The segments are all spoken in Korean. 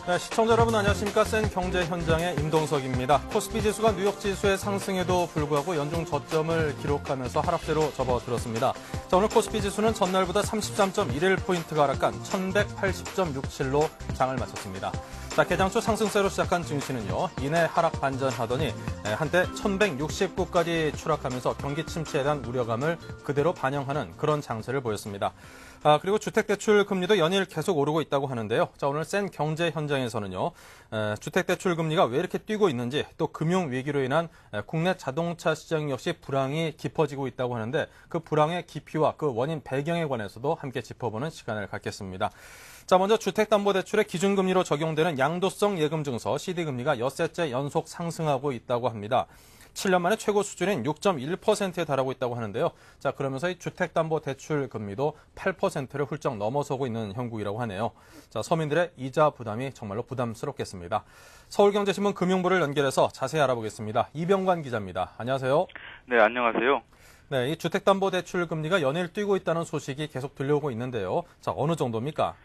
네, 시청자 여러분 안녕하십니까. 센 경제 현장의 임동석입니다. 코스피 지수가 뉴욕 지수의 상승에도 불구하고 연중 저점을 기록하면서 하락세로 접어들었습니다. 자, 오늘 코스피 지수는 전날보다 33.11포인트가 하락한 1180.67로 장을 마쳤습니다. 자, 개장 초 상승세로 시작한 증시는요, 이내 하락 반전하더니 한때 1169까지 추락하면서 경기 침체에 대한 우려감을 그대로 반영하는 그런 장세를 보였습니다. 그리고 주택대출 금리도 연일 계속 오르고 있다고 하는데요. 자, 오늘 센 경제 현장에서는요, 주택대출 금리가 왜 이렇게 뛰고 있는지, 또 금융위기로 인한 국내 자동차 시장 역시 불황이 깊어지고 있다고 하는데, 그 불황의 깊이와 그 원인 배경에 관해서도 함께 짚어보는 시간을 갖겠습니다. 자, 먼저 주택담보대출의 기준금리로 적용되는 양도성 예금증서 CD금리가 엿새째 연속 상승하고 있다고 합니다. 7년 만에 최고 수준인 6.1%에 달하고 있다고 하는데요. 자, 그러면서 이 주택담보대출 금리도 8%를 훌쩍 넘어서고 있는 형국이라고 하네요. 자, 서민들의 이자 부담이 정말로 부담스럽겠습니다. 서울경제신문 금융부를 연결해서 자세히 알아보겠습니다. 이병관 기자입니다. 안녕하세요. 네, 안녕하세요. 네, 이 주택담보대출 금리가 연일 뛰고 있다는 소식이 계속 들려오고 있는데요. 자, 어느 정도입니까?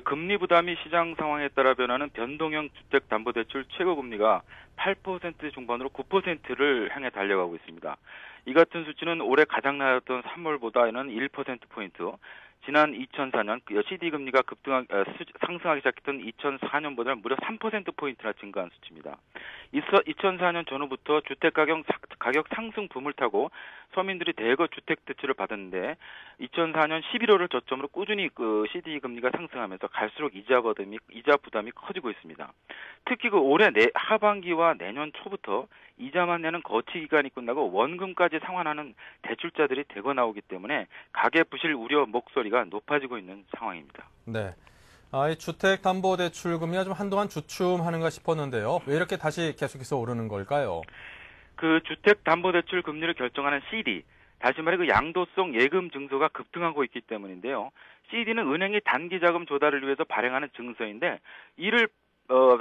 금리 부담이 시장 상황에 따라 변하는 변동형 주택담보대출 최고금리가 8% 중반으로 9%를 향해 달려가고 있습니다. 이 같은 수치는 올해 가장 낮았던 3월보다는 1%포인트, 지난 2004년 CD금리가 상승하기 시작했던 2004년보다는 무려 3%포인트나 증가한 수치입니다. 2004년 전후부터 가격 상승 붐을 타고 서민들이 대거 주택대출을 받았는데 2004년 11월을 저점으로 꾸준히 CD금리가 상승하면서 갈수록 이자 부담이 커지고 있습니다. 특히 올해 하반기와 내년 초부터 이자만 내는 거치 기간이 끝나고 원금까지 상환하는 대출자들이 대거 나오기 때문에 가계 부실 우려 목소리가 높아지고 있는 상황입니다. 네. 이 주택담보대출 금리가 좀 한동안 주춤하는가 싶었는데요. 왜 이렇게 다시 계속해서 오르는 걸까요? 주택담보대출 금리를 결정하는 CD, 다시 말해 양도성 예금 증서가 급등하고 있기 때문인데요. CD는 은행이 단기 자금 조달을 위해서 발행하는 증서인데 이를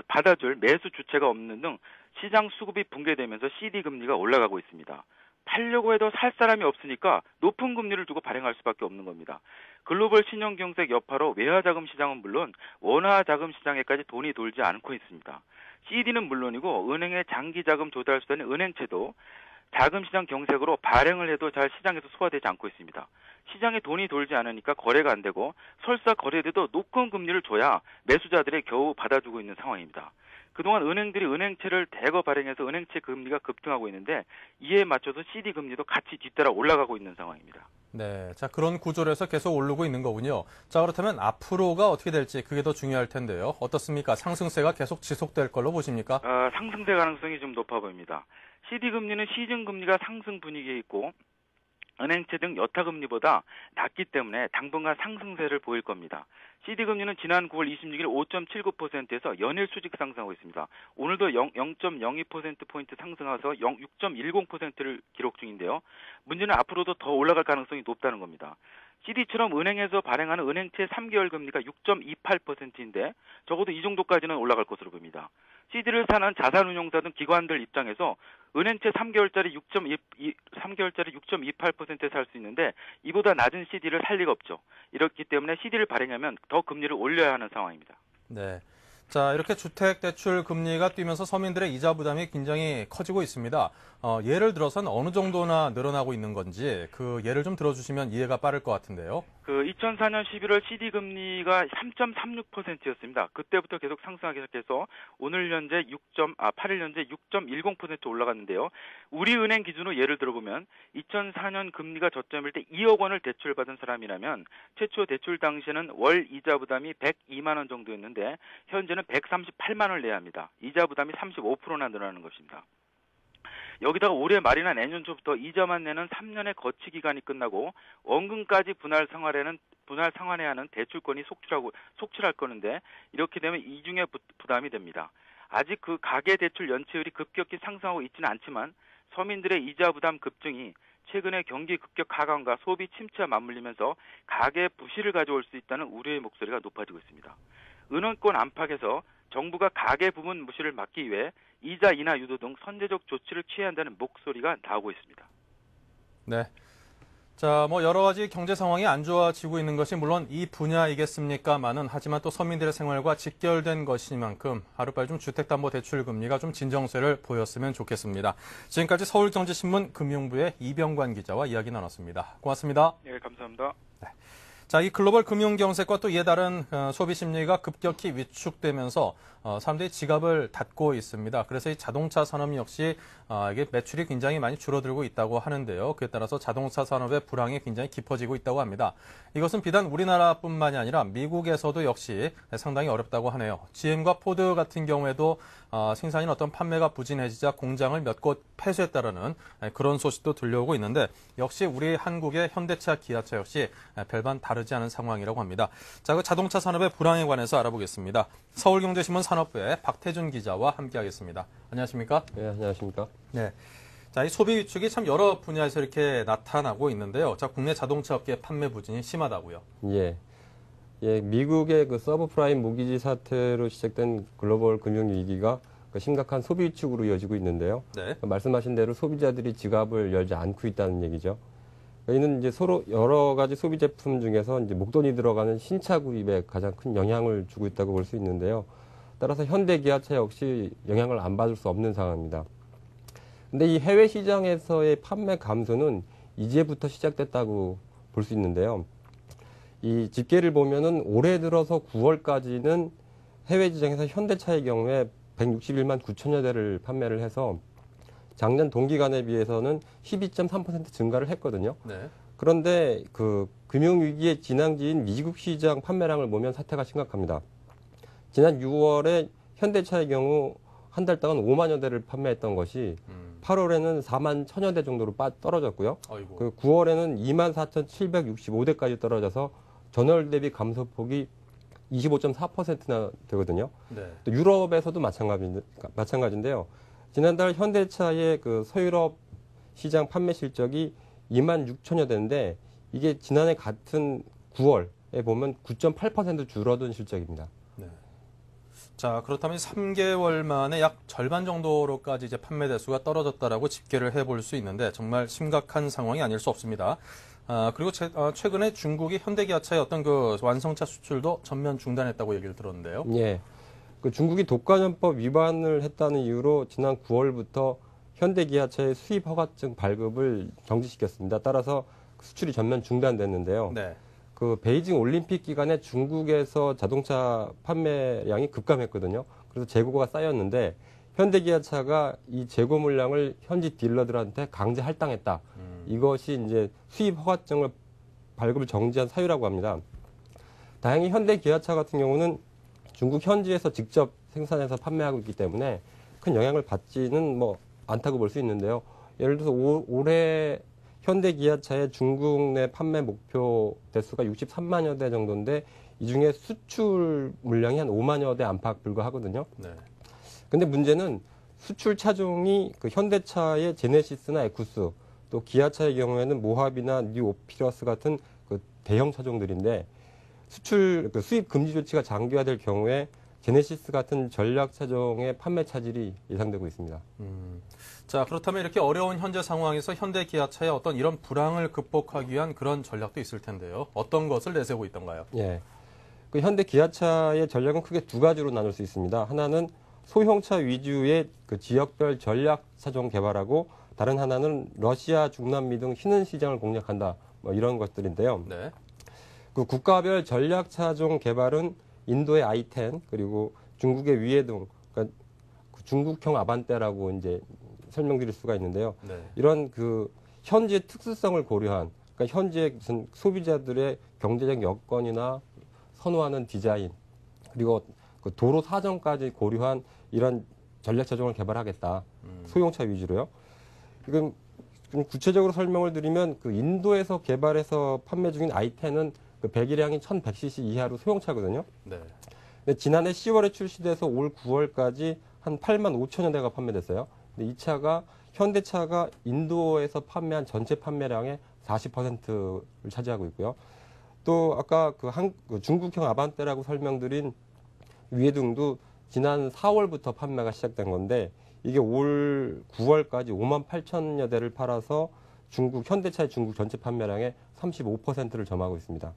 받아줄 매수 주체가 없는 등 시장 수급이 붕괴되면서 CD 금리가 올라가고 있습니다. 팔려고 해도 살 사람이 없으니까 높은 금리를 두고 발행할 수밖에 없는 겁니다. 글로벌 신용경색 여파로 외화자금 시장은 물론 원화자금 시장에까지 돈이 돌지 않고 있습니다. CD는 물론이고 은행의 장기자금 조달 수단인 은행채도 자금시장 경색으로 발행을 해도 잘 시장에서 소화되지 않고 있습니다. 시장에 돈이 돌지 않으니까 거래가 안 되고 설사 거래돼도 높은 금리를 줘야 매수자들이 겨우 받아주고 있는 상황입니다. 그동안 은행들이 은행채를 대거 발행해서 은행채 금리가 급등하고 있는데 이에 맞춰서 CD 금리도 같이 뒤따라 올라가고 있는 상황입니다. 네, 자, 그런 구조에서 계속 오르고 있는 거군요. 자, 그렇다면 앞으로가 어떻게 될지 그게 더 중요할 텐데요. 어떻습니까? 상승세가 계속 지속될 걸로 보십니까? 상승세 가능성이 좀 높아 보입니다. CD 금리는 시중 금리가 상승 분위기에 있고 은행채 등 여타금리보다 낮기 때문에 당분간 상승세를 보일 겁니다. CD금리는 지난 9월 26일 5.79%에서 연일 수직 상승하고 있습니다. 오늘도 0.02%포인트 상승해서 6.10%를 기록 중인데요. 문제는 앞으로도 더 올라갈 가능성이 높다는 겁니다. CD처럼 은행에서 발행하는 은행채 3개월 금리가 6.28%인데 적어도 이 정도까지는 올라갈 것으로 보입니다. CD를 사는 자산운용사 등 기관들 입장에서 은행채 3개월짜리 6.28%에 살 수 있는데 이보다 낮은 CD를 살 리가 없죠. 이렇기 때문에 CD를 발행하면 더 금리를 올려야 하는 상황입니다. 네. 자, 이렇게 주택대출 금리가 뛰면서 서민들의 이자 부담이 굉장히 커지고 있습니다. 예를 들어서는 어느 정도나 늘어나고 있는 건지 그 예를 좀 들어주시면 이해가 빠를 것 같은데요. 2004년 11월 CD 금리가 3.36%였습니다. 그때부터 계속 상승하기 시작해서 오늘 현재 8일 현재 6.10% 올라갔는데요. 우리은행 기준으로 예를 들어보면 2004년 금리가 저점일 때 2억 원을 대출받은 사람이라면 최초 대출 당시에는 월 이자 부담이 102만 원 정도였는데 현재는 138만 원을 내야 합니다. 이자 부담이 35%나 늘어나는 것입니다. 여기다가 올해 말이나 내년 초부터 이자만 내는 3년의 거치 기간이 끝나고 원금까지 분할 상환해야 하는 대출권이 속출할 거는데 이렇게 되면 이중의 부담이 됩니다. 아직 가계 대출 연체율이 급격히 상승하고 있지는 않지만 서민들의 이자 부담 급증이 최근에 경기 급격 하강과 소비 침체와 맞물리면서 가계 부실을 가져올 수 있다는 우려의 목소리가 높아지고 있습니다. 은행권 안팎에서 정부가 가계 부분 무실을 막기 위해 이자 인하 유도 등 선제적 조치를 취해야 한다는 목소리가 나오고 있습니다. 네. 자, 뭐 여러 가지 경제 상황이 안 좋아지고 있는 것이 물론 이 분야이겠습니까마는 하지만 또 서민들의 생활과 직결된 것이니만큼 하루빨리 좀 주택담보대출 금리가 좀 진정세를 보였으면 좋겠습니다. 지금까지 서울경제신문 금융부의 이병관 기자와 이야기 나눴습니다. 고맙습니다. 네, 감사합니다. 자, 이 글로벌 금융 경색과 또 이에 따른 소비 심리가 급격히 위축되면서 사람들이 지갑을 닫고 있습니다. 그래서 이 자동차 산업 역시 이게 매출이 굉장히 많이 줄어들고 있다고 하는데요. 그에 따라서 자동차 산업의 불황이 굉장히 깊어지고 있다고 합니다. 이것은 비단 우리나라뿐만이 아니라 미국에서도 역시 상당히 어렵다고 하네요. GM과 포드 같은 경우에도 생산인 어떤 판매가 부진해지자 공장을 몇 곳 폐쇄했다라는 그런 소식도 들려오고 있는데 역시 우리 한국의 현대차, 기아차 역시 별반 다르지 않은 상황이라고 합니다. 자, 그 자동차 산업의 불황에 관해서 알아보겠습니다. 서울경제신문 산업부의 박태준 기자와 함께하겠습니다. 안녕하십니까? 네, 안녕하십니까? 네. 자, 이 소비 위축이 참 여러 분야에서 이렇게 나타나고 있는데요. 자, 국내 자동차 업계 판매 부진이 심하다고요. 예. 예, 미국의 그 서브프라임 모기지 사태로 시작된 글로벌 금융 위기가 그 심각한 소비 위축으로 이어지고 있는데요. 네. 말씀하신 대로 소비자들이 지갑을 열지 않고 있다는 얘기죠. 이는 이제 서로 여러 가지 소비 제품 중에서 이제 목돈이 들어가는 신차 구입에 가장 큰 영향을 주고 있다고 볼 수 있는데요. 따라서 현대 기아차 역시 영향을 안 받을 수 없는 상황입니다. 근데 이 해외 시장에서의 판매 감소는 이제부터 시작됐다고 볼 수 있는데요. 이 집계를 보면은 올해 들어서 9월까지는 해외 시장에서 현대차의 경우에 161만 9천여 대를 판매를 해서 작년 동기간에 비해서는 12.3% 증가를 했거든요. 네. 그런데 그 금융위기의 진앙지인 미국 시장 판매량을 보면 사태가 심각합니다. 지난 6월에 현대차의 경우 한 달 동안 5만여 대를 판매했던 것이 8월에는 4만 1천여 대 정도로 떨어졌고요. 아이고. 그 9월에는 2만 4,765대까지 떨어져서 전월 대비 감소폭이 25.4%나 되거든요. 네. 또 유럽에서도 마찬가지인데요. 지난달 현대차의 그 서유럽 시장 판매 실적이 2만 6천여 대인데 이게 지난해 같은 9월에 보면 9.8% 줄어든 실적입니다. 네. 자, 그렇다면 3개월 만에 약 절반 정도로까지 이제 판매 대수가 떨어졌다라고 집계를 해볼 수 있는데 정말 심각한 상황이 아닐 수 없습니다. 그리고 최근에 중국이 현대기아차의 어떤 그 완성차 수출도 전면 중단했다고 얘기를 들었는데요. 예. 그 중국이 독과점법 위반을 했다는 이유로 지난 9월부터 현대기아차의 수입 허가증 발급을 정지시켰습니다. 따라서 수출이 전면 중단됐는데요. 네. 그 베이징 올림픽 기간에 중국에서 자동차 판매량이 급감했거든요. 그래서 재고가 쌓였는데 현대기아차가 이 재고 물량을 현지 딜러들한테 강제 할당했다. 이것이 이제 수입 허가증을 발급을 정지한 사유라고 합니다. 다행히 현대기아차 같은 경우는 중국 현지에서 직접 생산해서 판매하고 있기 때문에 큰 영향을 받지는 뭐 않다고 볼 수 있는데요. 예를 들어서 올해 현대기아차의 중국 내 판매 목표 대수가 63만여 대 정도인데 이 중에 수출 물량이 한 5만여 대 안팎 불과하거든요. 네. 근데 문제는 수출 차종이 그 현대차의 제네시스나 에쿠스 또 기아차의 경우에는 모하비나 뉴 오피러스 같은 그 대형 차종들인데 수입 금지 조치가 장기화될 경우에 제네시스 같은 전략 차종의 판매 차질이 예상되고 있습니다. 자, 그렇다면 이렇게 어려운 현재 상황에서 현대기아차의 어떤 이런 불황을 극복하기 위한 그런 전략도 있을 텐데요. 어떤 것을 내세우고 있던가요? 예. 그 현대기아차의 전략은 크게 두 가지로 나눌 수 있습니다. 하나는 소형차 위주의 그 지역별 전략 차종 개발하고 다른 하나는 러시아, 중남미 등 신흥 시장을 공략한다. 뭐 이런 것들인데요. 네. 그 국가별 전략 차종 개발은 인도의 i10 그리고 중국의 위에동, 그러니까 중국형 아반떼라고 이제 설명드릴 수가 있는데요. 네. 이런 그 현지의 특수성을 고려한, 그러니까 현지의 무슨 소비자들의 경제적 여건이나 선호하는 디자인 그리고 그 도로 사정까지 고려한 이런 전략 차종을 개발하겠다. 소형차 위주로요. 지금 구체적으로 설명을 드리면 그 인도에서 개발해서 판매 중인 i10은 그 배기량이 1100cc 이하로 소형차거든요. 네. 근데 지난해 10월에 출시돼서 올 9월까지 한 8만 5천여 대가 판매됐어요. 근데 이 차가 현대차가 인도에서 판매한 전체 판매량의 40%를 차지하고 있고요. 또 아까 그 중국형 아반떼라고 설명드린 위에등도 지난 4월부터 판매가 시작된 건데 이게 올 9월까지 5만 8천여 대를 팔아서 현대차의 중국 전체 판매량의 35%를 점하고 있습니다.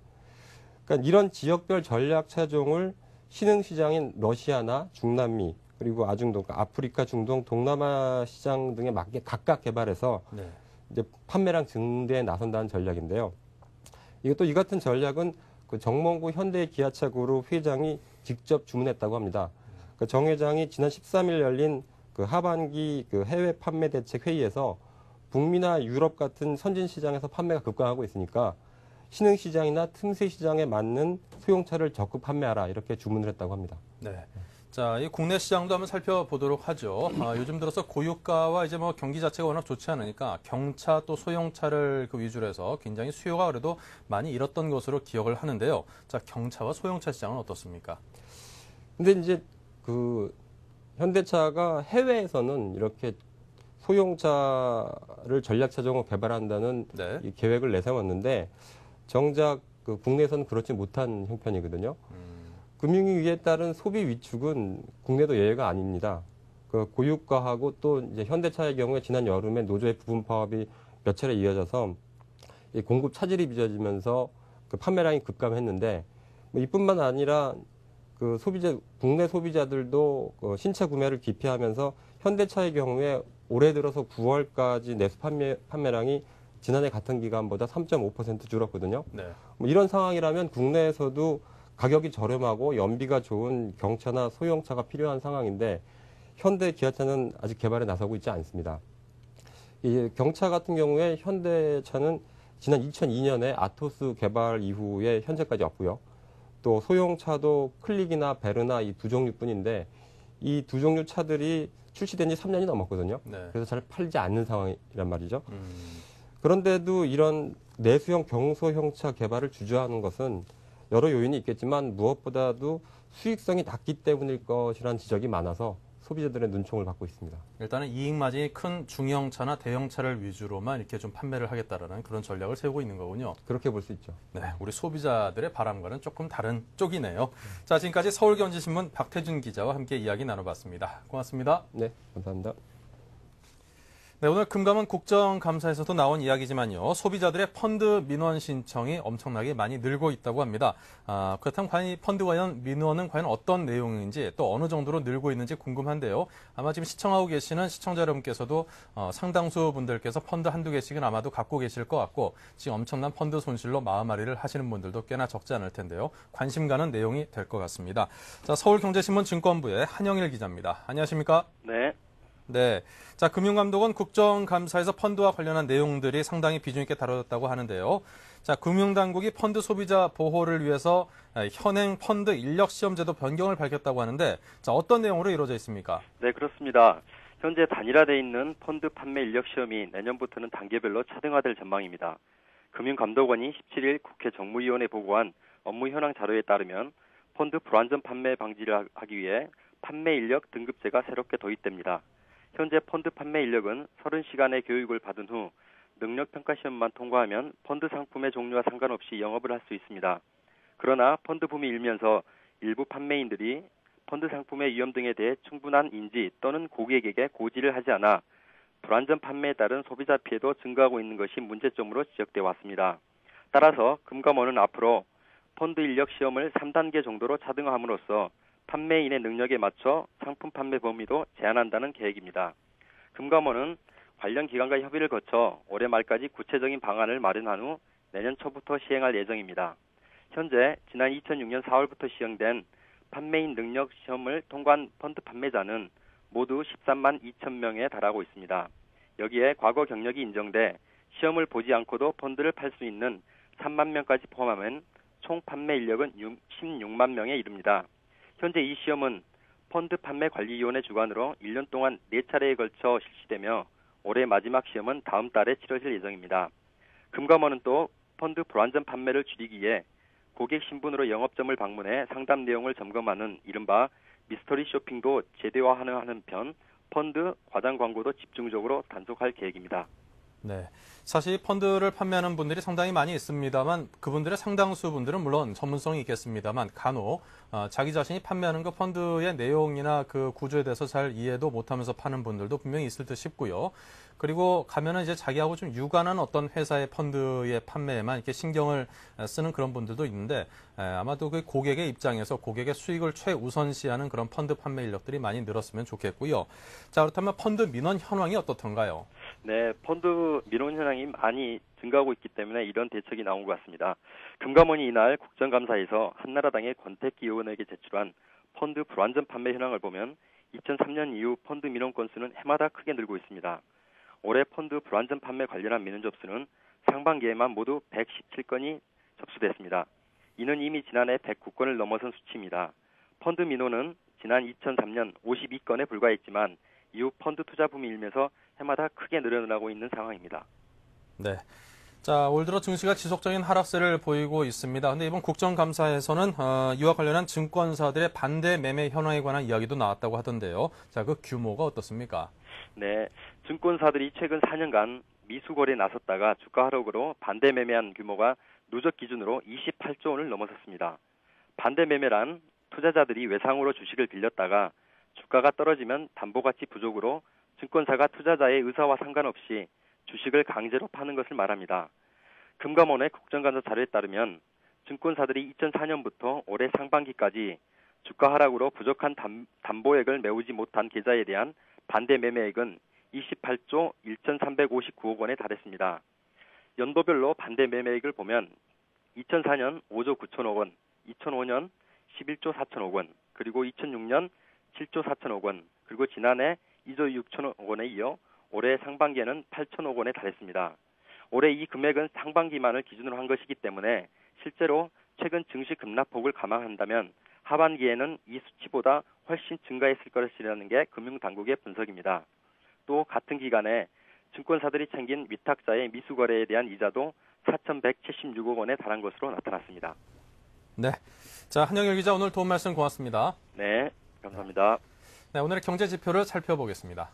그러니까 이런 지역별 전략 차종을 신흥시장인 러시아나 중남미 그리고 아중동, 그러니까 아프리카, 중동, 동남아 시장 등에 맞게 각각 개발해서 네. 이제 판매량 증대에 나선다는 전략인데요. 이것도 이 같은 전략은 그 정몽구 현대기아차 그룹 회장이 직접 주문했다고 합니다. 그 정 회장이 지난 13일 열린 그 하반기 그 해외 판매 대책 회의에서 북미나 유럽 같은 선진 시장에서 판매가 급감하고 있으니까 신흥 시장이나 틈새 시장에 맞는 소형차를 적극 판매하라 이렇게 주문을 했다고 합니다. 네. 자, 이 국내 시장도 한번 살펴보도록 하죠. 요즘 들어서 고유가와 이제 뭐 경기 자체가 워낙 좋지 않으니까 경차 또 소형차를 그 위주로 해서 굉장히 수요가 그래도 많이 일었던 것으로 기억을 하는데요. 자, 경차와 소형차 시장은 어떻습니까? 근데 이제 그 현대차가 해외에서는 이렇게 소형차를 전략 차종으로 개발한다는 네. 이 계획을 내세웠는데 정작 그 국내에서는 그렇지 못한 형편이거든요. 금융위기에 따른 소비 위축은 국내도 예외가 아닙니다. 그 고유가하고 또 이제 현대차의 경우에 지난 여름에 노조의 부분 파업이 몇 차례 이어져서 이 공급 차질이 빚어지면서 그 판매량이 급감했는데 뭐 이뿐만 아니라 그 국내 소비자들도 그 신차 구매를 기피하면서 현대차의 경우에 올해 들어서 9월까지 내수 판매량이 지난해 같은 기간보다 3.5% 줄었거든요. 네. 뭐 이런 상황이라면 국내에서도 가격이 저렴하고 연비가 좋은 경차나 소형차가 필요한 상황인데 현대 기아차는 아직 개발에 나서고 있지 않습니다. 이 경차 같은 경우에 현대차는 지난 2002년에 아토스 개발 이후에 현재까지 없고요. 또 소형차도 클릭이나 베르나 이 두 종류뿐인데 이 두 종류 차들이 출시된 지 3년이 넘었거든요. 네. 그래서 잘 팔지 않는 상황이란 말이죠. 그런데도 이런 내수형 경소형차 개발을 주저하는 것은 여러 요인이 있겠지만 무엇보다도 수익성이 낮기 때문일 것이라는 지적이 많아서 소비자들의 눈총을 받고 있습니다. 일단은 이익 마진이 큰 중형차나 대형차를 위주로만 이렇게 좀 판매를 하겠다라는 그런 전략을 세우고 있는 거군요. 그렇게 볼 수 있죠. 네, 우리 소비자들의 바람과는 조금 다른 쪽이네요. 자, 지금까지 서울경제신문 박태준 기자와 함께 이야기 나눠봤습니다. 고맙습니다. 네, 감사합니다. 네, 오늘 금감원 국정감사에서도 나온 이야기지만요. 소비자들의 펀드 민원 신청이 엄청나게 많이 늘고 있다고 합니다. 그렇다면 과연 이 펀드 관련 민원은 과연 어떤 내용인지 또 어느 정도로 늘고 있는지 궁금한데요. 아마 지금 시청하고 계시는 시청자 여러분께서도 상당수 분들께서 펀드 한두 개씩은 아마도 갖고 계실 것 같고 지금 엄청난 펀드 손실로 마음앓이를 하시는 분들도 꽤나 적지 않을 텐데요. 관심 가는 내용이 될 것 같습니다. 자, 서울경제신문 증권부의 한영일 기자입니다. 안녕하십니까? 네. 네. 자, 금융감독원 국정감사에서 펀드와 관련한 내용들이 상당히 비중 있게 다뤄졌다고 하는데요. 자, 금융당국이 펀드 소비자 보호를 위해서 현행 펀드 인력시험제도 변경을 밝혔다고 하는데, 자, 어떤 내용으로 이루어져 있습니까? 네, 그렇습니다. 현재 단일화되어 있는 펀드 판매 인력시험이 내년부터는 단계별로 차등화될 전망입니다. 금융감독원이 17일 국회 정무위원회에 보고한 업무 현황 자료에 따르면 펀드 불안전 판매 방지를 하기 위해 판매 인력 등급제가 새롭게 도입됩니다. 현재 펀드 판매 인력은 30시간의 교육을 받은 후 능력평가시험만 통과하면 펀드 상품의 종류와 상관없이 영업을 할 수 있습니다. 그러나 펀드 붐이 일면서 일부 판매인들이 펀드 상품의 위험 등에 대해 충분한 인지 또는 고객에게 고지를 하지 않아 불안전 판매에 따른 소비자 피해도 증가하고 있는 것이 문제점으로 지적되어 왔습니다. 따라서 금감원은 앞으로 펀드 인력 시험을 3단계 정도로 차등화함으로써 판매인의 능력에 맞춰 상품 판매 범위도 제한한다는 계획입니다. 금감원은 관련 기관과 협의를 거쳐 올해 말까지 구체적인 방안을 마련한 후 내년 초부터 시행할 예정입니다. 현재 지난 2006년 4월부터 시행된 판매인 능력 시험을 통과한 펀드 판매자는 모두 13만 2천 명에 달하고 있습니다. 여기에 과거 경력이 인정돼 시험을 보지 않고도 펀드를 팔 수 있는 3만 명까지 포함하면 총 판매 인력은 16만 명에 이릅니다. 현재 이 시험은 펀드 판매 관리위원회 주관으로 1년 동안 4차례에 걸쳐 실시되며 올해 마지막 시험은 다음 달에 치러질 예정입니다. 금감원은 또 펀드 불안전 판매를 줄이기 위해 고객 신분으로 영업점을 방문해 상담 내용을 점검하는 이른바 미스터리 쇼핑도 제도화하는 한편 펀드 과장 광고도 집중적으로 단속할 계획입니다. 네. 사실 펀드를 판매하는 분들이 상당히 많이 있습니다만 그분들의 상당수 분들은 물론 전문성이 있겠습니다만 간혹 자기 자신이 판매하는 그 펀드의 내용이나 그 구조에 대해서 잘 이해도 못하면서 파는 분들도 분명히 있을 듯 싶고요. 그리고 가면은 이제 자기하고 좀 유관한 어떤 회사의 펀드의 판매에만 이렇게 신경을 쓰는 그런 분들도 있는데 아마도 그 고객의 입장에서 고객의 수익을 최우선시하는 그런 펀드 판매 인력들이 많이 늘었으면 좋겠고요. 자, 그렇다면 펀드 민원 현황이 어떻던가요? 네, 펀드 민원 현황이 많이 증가하고 있기 때문에 이런 대책이 나온 것 같습니다. 금감원이 이날 국정감사에서 한나라당의 권태기 의원에게 제출한 펀드 불완전 판매 현황을 보면 2003년 이후 펀드 민원 건수는 해마다 크게 늘고 있습니다. 올해 펀드 불완전 판매 관련한 민원 접수는 상반기에만 모두 117건이 접수됐습니다. 이는 이미 지난해 109건을 넘어선 수치입니다. 펀드 민원은 지난 2003년 52건에 불과했지만 이후 펀드 투자 붐이 일면서 해마다 크게 늘어나고 있는 상황입니다. 네. 자, 올 들어 증시가 지속적인 하락세를 보이고 있습니다. 근데 이번 국정감사에서는 이와 관련한 증권사들의 반대 매매 현황에 관한 이야기도 나왔다고 하던데요. 자, 그 규모가 어떻습니까? 네, 증권사들이 최근 4년간 미수거래에 나섰다가 주가 하락으로 반대 매매한 규모가 누적 기준으로 28조 원을 넘어섰습니다. 반대 매매란 투자자들이 외상으로 주식을 빌렸다가 주가가 떨어지면 담보가치 부족으로 증권사가 투자자의 의사와 상관없이 주식을 강제로 파는 것을 말합니다. 금감원의 국정감사 자료에 따르면 증권사들이 2004년부터 올해 상반기까지 주가 하락으로 부족한 담보액을 메우지 못한 계좌에 대한 반대 매매액은 28조 1,359억 원에 달했습니다. 연도별로 반대 매매액을 보면 2004년 5조 9천억 원, 2005년 11조 4천억 원, 그리고 2006년 7조 4천억 원, 그리고 지난해 2조 6천억 원에 이어 올해 상반기에는 8천억 원에 달했습니다. 올해 이 금액은 상반기만을 기준으로 한 것이기 때문에 실제로 최근 증시 급락폭을 감안한다면 하반기에는 이 수치보다 훨씬 증가했을 것이라는 게 금융당국의 분석입니다. 또 같은 기간에 증권사들이 챙긴 위탁자의 미수거래에 대한 이자도 4,176억 원에 달한 것으로 나타났습니다. 네. 자, 한영일 기자 오늘 도움 말씀 고맙습니다. 네, 감사합니다. 네, 오늘의 경제 지표를 살펴보겠습니다.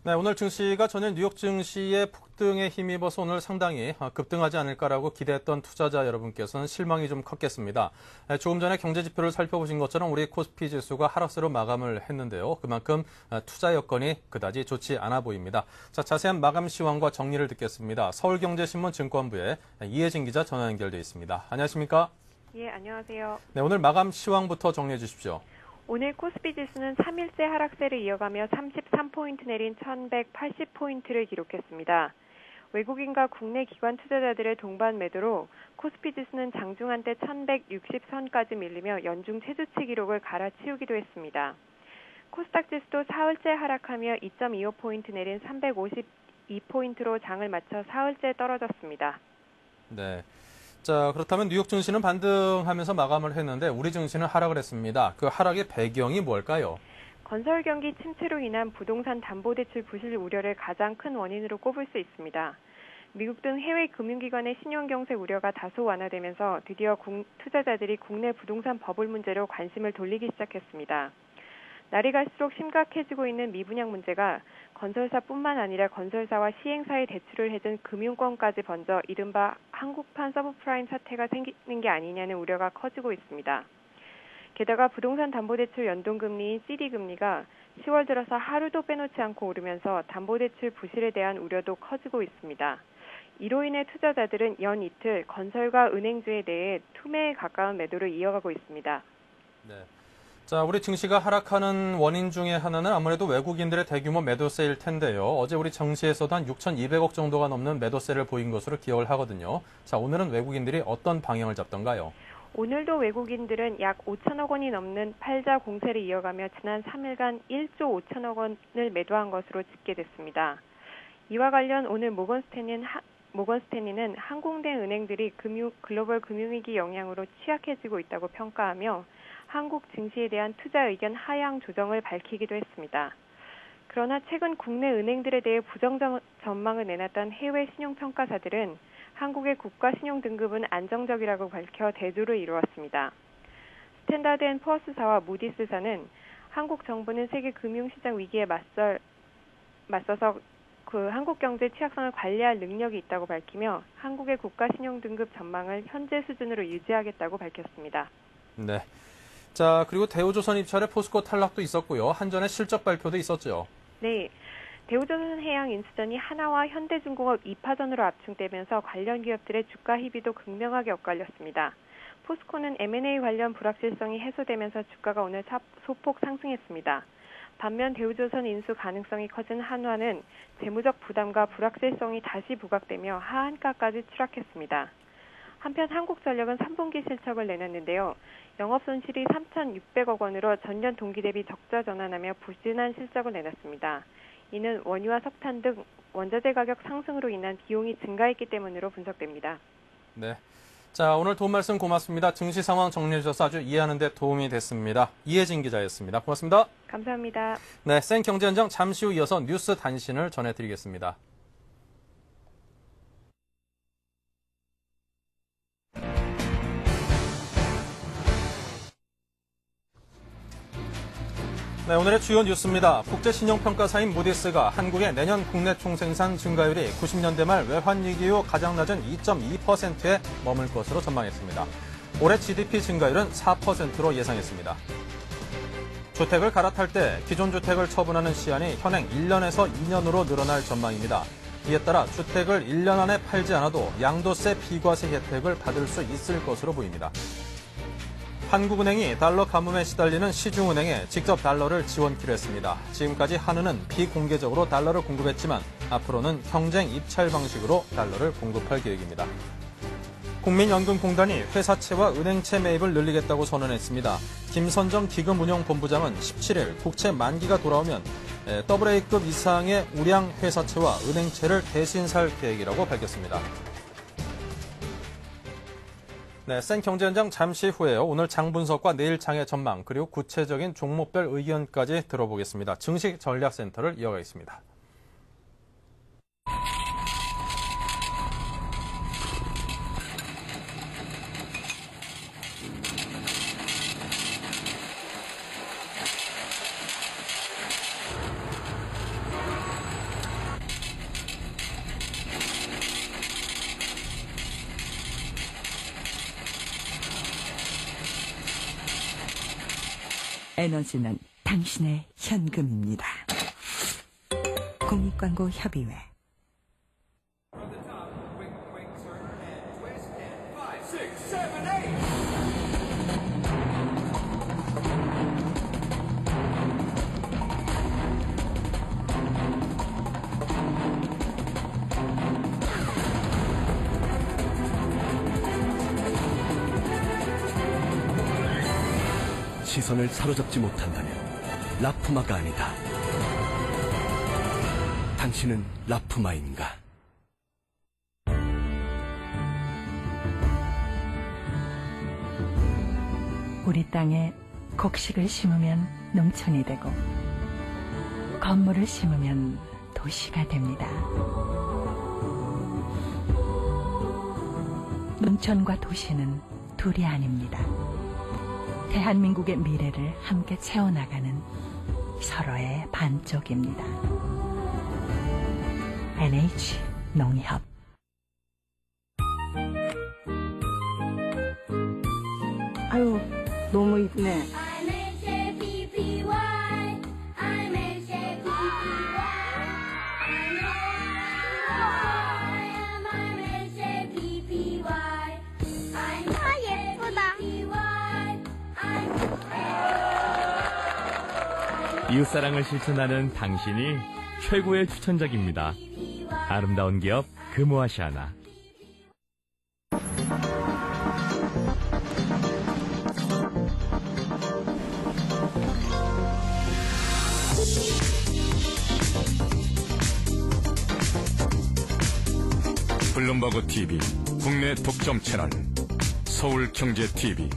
네, 오늘 증시가 전일 뉴욕 증시의 폭등에 힘입어서 오늘 상당히 급등하지 않을까라고 기대했던 투자자 여러분께서는 실망이 좀 컸겠습니다. 조금 전에 경제 지표를 살펴보신 것처럼 우리 코스피 지수가 하락세로 마감을 했는데요. 그만큼 투자 여건이 그다지 좋지 않아 보입니다. 자, 자세한 마감 시황과 정리를 듣겠습니다. 서울경제신문 증권부의 이혜진 기자 전화 연결돼 있습니다. 안녕하십니까? 예, 안녕하세요. 네, 오늘 마감 시황부터 정리해 주십시오. 오늘 코스피 지수는 3일째 하락세를 이어가며 33포인트 내린 1180포인트를 기록했습니다. 외국인과 국내 기관 투자자들의 동반 매도로 코스피 지수는 장중 한때 1160선까지 밀리며 연중 최저치 기록을 갈아치우기도 했습니다. 코스닥 지수도 사흘째 하락하며 2.25포인트 내린 352포인트로 장을 마쳐 사흘째 떨어졌습니다. 네. 자, 그렇다면 뉴욕 증시는 반등하면서 마감을 했는데 우리 증시는 하락을 했습니다. 그 하락의 배경이 뭘까요? 건설 경기 침체로 인한 부동산 담보대출 부실 우려를 가장 큰 원인으로 꼽을 수 있습니다. 미국 등 해외 금융기관의 신용경색 우려가 다소 완화되면서 드디어 투자자들이 국내 부동산 버블 문제로 관심을 돌리기 시작했습니다. 날이 갈수록 심각해지고 있는 미분양 문제가 건설사뿐만 아니라 건설사와 시행사의 대출을 해준 금융권까지 번져 이른바 한국판 서브프라임 사태가 생기는 게 아니냐는 우려가 커지고 있습니다. 게다가 부동산 담보대출 연동금리인 CD금리가 10월 들어서 하루도 빼놓지 않고 오르면서 담보대출 부실에 대한 우려도 커지고 있습니다. 이로 인해 투자자들은 연 이틀 건설과 은행주에 대해 투매에 가까운 매도를 이어가고 있습니다. 네. 자, 우리 증시가 하락하는 원인 중에 하나는 아무래도 외국인들의 대규모 매도세일 텐데요. 어제 우리 증시에서도 한 6,200억 정도가 넘는 매도세를 보인 것으로 기억을 하거든요. 자, 오늘은 외국인들이 어떤 방향을 잡던가요? 오늘도 외국인들은 약 5천억 원이 넘는 팔자 공세를 이어가며 지난 3일간 1조 5천억 원을 매도한 것으로 집계됐습니다. 이와 관련 오늘 모건스탠리는 한국 내 은행들이 글로벌 금융위기 영향으로 취약해지고 있다고 평가하며 한국 증시에 대한 투자 의견 하향 조정을 밝히기도 했습니다. 그러나 최근 국내 은행들에 대해 부정 전망을 내놨던 해외 신용평가사들은 한국의 국가 신용 등급은 안정적이라고 밝혀 대조를 이루었습니다. 스탠다드 앤 푸어스사와 무디스사는 한국 정부는 세계 금융시장 위기에 맞서서 한국 경제 취약성을 관리할 능력이 있다고 밝히며 한국의 국가 신용 등급 전망을 현재 수준으로 유지하겠다고 밝혔습니다. 네. 자, 그리고 대우조선 입찰에 포스코 탈락도 있었고요. 한전의 실적 발표도 있었죠. 네. 대우조선해양 인수전이 하나와 현대중공업 2파전으로 압축되면서 관련 기업들의 주가 희비도 극명하게 엇갈렸습니다. 포스코는 M&A 관련 불확실성이 해소되면서 주가가 오늘 소폭 상승했습니다. 반면 대우조선 인수 가능성이 커진 한화는 재무적 부담과 불확실성이 다시 부각되며 하한가까지 추락했습니다. 한편 한국전력은 3분기 실적을 내놨는데요. 영업손실이 3,600억 원으로 전년 동기 대비 적자 전환하며 부진한 실적을 내놨습니다. 이는 원유와 석탄 등 원자재 가격 상승으로 인한 비용이 증가했기 때문으로 분석됩니다. 네. 자, 오늘 도움 말씀 고맙습니다. 증시 상황 정리해 주셔서 아주 이해하는 데 도움이 됐습니다. 이혜진 기자였습니다. 고맙습니다. 감사합니다. 네, 생경제현장 잠시 후 이어서 뉴스 단신을 전해드리겠습니다. 네, 오늘의 주요 뉴스입니다. 국제신용평가사인 무디스가 한국의 내년 국내 총생산 증가율이 90년대 말 외환위기 이후 가장 낮은 2.2%에 머물 것으로 전망했습니다. 올해 GDP 증가율은 4%로 예상했습니다. 주택을 갈아탈 때 기존 주택을 처분하는 시한이 현행 1년에서 2년으로 늘어날 전망입니다. 이에 따라 주택을 1년 안에 팔지 않아도 양도세 비과세 혜택을 받을 수 있을 것으로 보입니다. 한국은행이 달러 가뭄에 시달리는 시중은행에 직접 달러를 지원키로 했습니다. 지금까지 한은은 비공개적으로 달러를 공급했지만 앞으로는 경쟁 입찰 방식으로 달러를 공급할 계획입니다. 국민연금공단이 회사채와 은행채 매입을 늘리겠다고 선언했습니다. 김선정 기금운용본부장은 17일 국채 만기가 돌아오면 AA급 이상의 우량 회사채와 은행채를 대신 살 계획이라고 밝혔습니다. 네, 생경제현장 잠시 후에요. 오늘 장 분석과 내일 장의 전망 그리고 구체적인 종목별 의견까지 들어보겠습니다. 증시 전략센터를 이어가겠습니다. 에너지는 당신의 현금입니다. 공익광고협의회. 시선을 사로잡지 못한다면 라프마가 아니다. 당신은 라프마인가? 우리 땅에 곡식을 심으면 농촌이 되고 건물을 심으면 도시가 됩니다. 농촌과 도시는 둘이 아닙니다. 대한민국의 미래를 함께 채워나가는 서로의 반쪽입니다. NH농협. 아유, 너무 이쁘네. 이웃사랑을 실천하는 당신이 최고의 추천작입니다. 아름다운 기업 금호아시아나. 블룸버그 TV 국내 독점 채널 서울경제TV.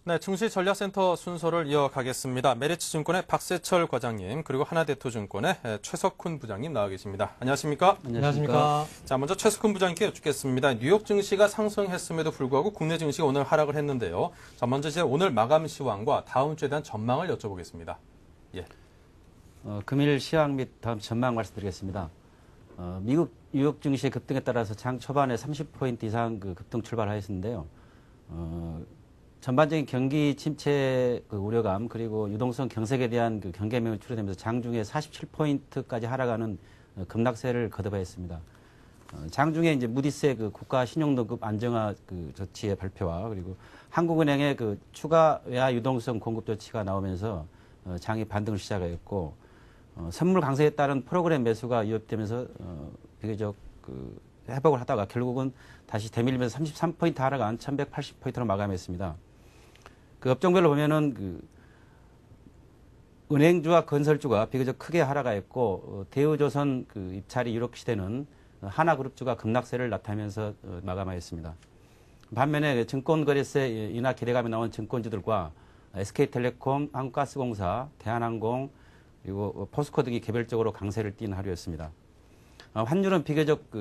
네, 증시 전략센터 순서를 이어가겠습니다. 메리츠증권의 박세철 과장님, 그리고 하나대투증권의 최석훈 부장님 나와 계십니다. 안녕하십니까? 안녕하십니까? 자, 먼저 최석훈 부장님께 여쭙겠습니다. 뉴욕 증시가 상승했음에도 불구하고 국내 증시가 오늘 하락을 했는데요. 자, 먼저 이제 오늘 마감 시황과 다음 주에 대한 전망을 여쭤보겠습니다. 예. 금일 시황 및 다음 전망 말씀드리겠습니다. 미국 뉴욕 증시의 급등에 따라서 장 초반에 30포인트 이상 급등 출발하였는데요. 전반적인 경기 침체 우려감, 그리고 유동성 경색에 대한 경계면이 출현되면서 장중에 47포인트까지 하락하는 급락세를 거듭하였습니다. 장중에 이제 무디스의 국가 신용등급 안정화 조치의 발표와, 그리고 한국은행의 추가 외화 유동성 공급 조치가 나오면서 장이 반등을 시작하였고, 선물 강세에 따른 프로그램 매수가 위협되면서 비교적 회복을 하다가 결국은 다시 되밀리면서 33포인트 하락한 1180포인트로 마감했습니다. 업종별로 보면은 은행주와 건설주가 비교적 크게 하락하였고, 대우조선 입찰이 유력시되는 하나그룹주가 급락세를 나타내면서 마감하였습니다. 반면에 증권거래세 인하 기대감이 나온 증권주들과 SK텔레콤, 한국가스공사, 대한항공, 그리고 포스코 등이 개별적으로 강세를 띈 하루였습니다. 환율은 비교적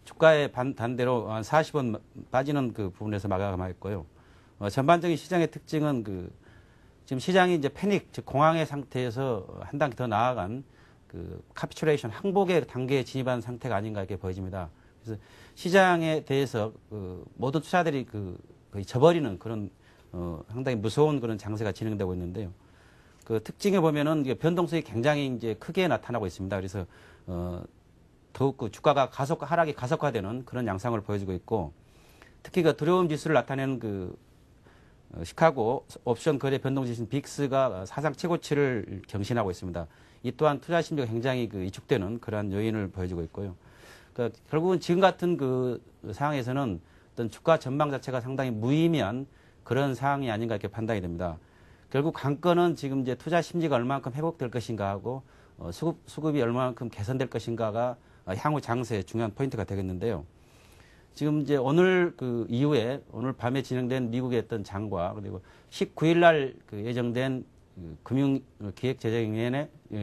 주가의 반대로 한 40원 빠지는 부분에서 마감하였고요. 전반적인 시장의 특징은 지금 시장이 이제 패닉, 즉 공황의 상태에서 한 단계 더 나아간 카피츄레이션, 항복의 단계에 진입한 상태가 아닌가 이렇게 보여집니다. 그래서 시장에 대해서 모든 투자들이 거의 져버리는 그런 상당히 무서운 그런 장세가 진행되고 있는데요. 특징에 보면은 변동성이 굉장히 이제 크게 나타나고 있습니다. 그래서 더욱 주가가 하락이 가속화되는 그런 양상을 보여주고 있고, 특히 두려움 지수를 나타내는 시카고 옵션 거래 변동지수 빅스가 사상 최고치를 경신하고 있습니다. 이 또한 투자 심리가 굉장히 위축되는 그러한 요인을 보여주고 있고요. 결국은 지금 같은 상황에서는 어떤 주가 전망 자체가 상당히 무의미한 그런 상황이 아닌가 이렇게 판단이 됩니다. 결국 관건은 지금 이제 투자 심리가 얼마만큼 회복될 것인가 하고 수급이 얼마만큼 개선될 것인가가 향후 장세의 중요한 포인트가 되겠는데요. 지금 이제 오늘 이후에 오늘 밤에 진행된 미국의 어떤 장과, 그리고 19일 날 예정된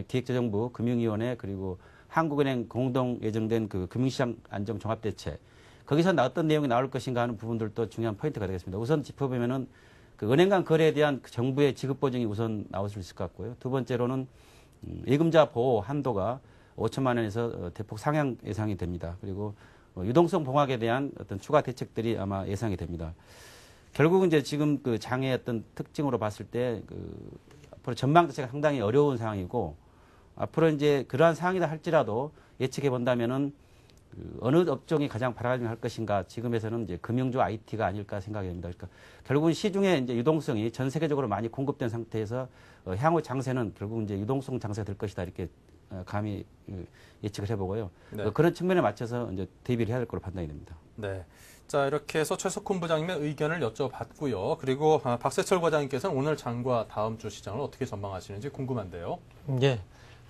기획재정부 금융위원회, 그리고 한국은행 공동 예정된 금융시장 안정 종합대책, 거기서 어떤 내용이 나올 것인가 하는 부분들도 중요한 포인트가 되겠습니다. 우선 짚어보면은 은행 간 거래에 대한 정부의 지급 보증이 우선 나올 수 있을 것 같고요. 두 번째로는 예금자 보호 한도가 5천만 원에서 대폭 상향 예상이 됩니다. 그리고 유동성 봉합에 대한 어떤 추가 대책들이 아마 예상이 됩니다. 결국은 이제 지금 장의 어떤 특징으로 봤을 때 앞으로 전망 자체가 상당히 어려운 상황이고, 앞으로 이제 그러한 상황이다 할지라도 예측해 본다면은 어느 업종이 가장 발휘할 것인가, 지금에서는 이제 금융주 IT가 아닐까 생각이 됩니다. 그러니까 결국은 시중에 이제 유동성이 전 세계적으로 많이 공급된 상태에서 향후 장세는 결국 이제 유동성 장세가 될 것이다 이렇게 감히 예측을 해보고요. 네. 그런 측면에 맞춰서 이제 대비를 해야 될 거로 판단이 됩니다. 네. 자, 이렇게 해서 최석훈 부장님의 의견을 여쭤봤고요. 그리고 박세철 과장님께서는 오늘 장과 다음 주 시장을 어떻게 전망하시는지 궁금한데요. 예.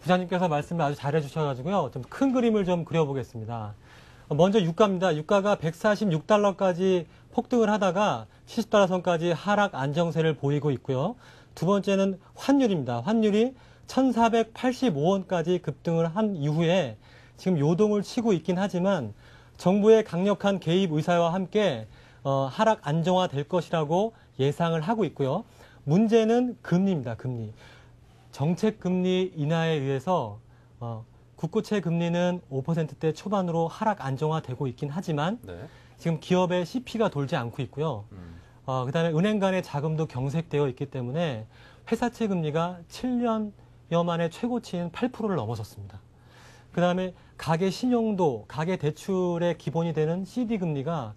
부장님께서 말씀을 아주 잘해 주셔가지고요. 좀 큰 그림을 좀 그려보겠습니다. 먼저 유가입니다. 유가가 146달러까지 폭등을 하다가 70달러 선까지 하락 안정세를 보이고 있고요. 두 번째는 환율입니다. 환율이 1,485원까지 급등을 한 이후에 지금 요동을 치고 있긴 하지만 정부의 강력한 개입 의사와 함께 하락 안정화될 것이라고 예상을 하고 있고요. 문제는 금리입니다. 금리. 정책 금리 인하에 의해서 국고채 금리는 5%대 초반으로 하락 안정화되고 있긴 하지만 네. 지금 기업의 CP가 돌지 않고 있고요. 그다음에 은행 간의 자금도 경색되어 있기 때문에 회사채 금리가 7년 10여 만의 최고치인 8%를 넘어섰습니다. 그 다음에 가계 신용도, 가계 대출의 기본이 되는 CD 금리가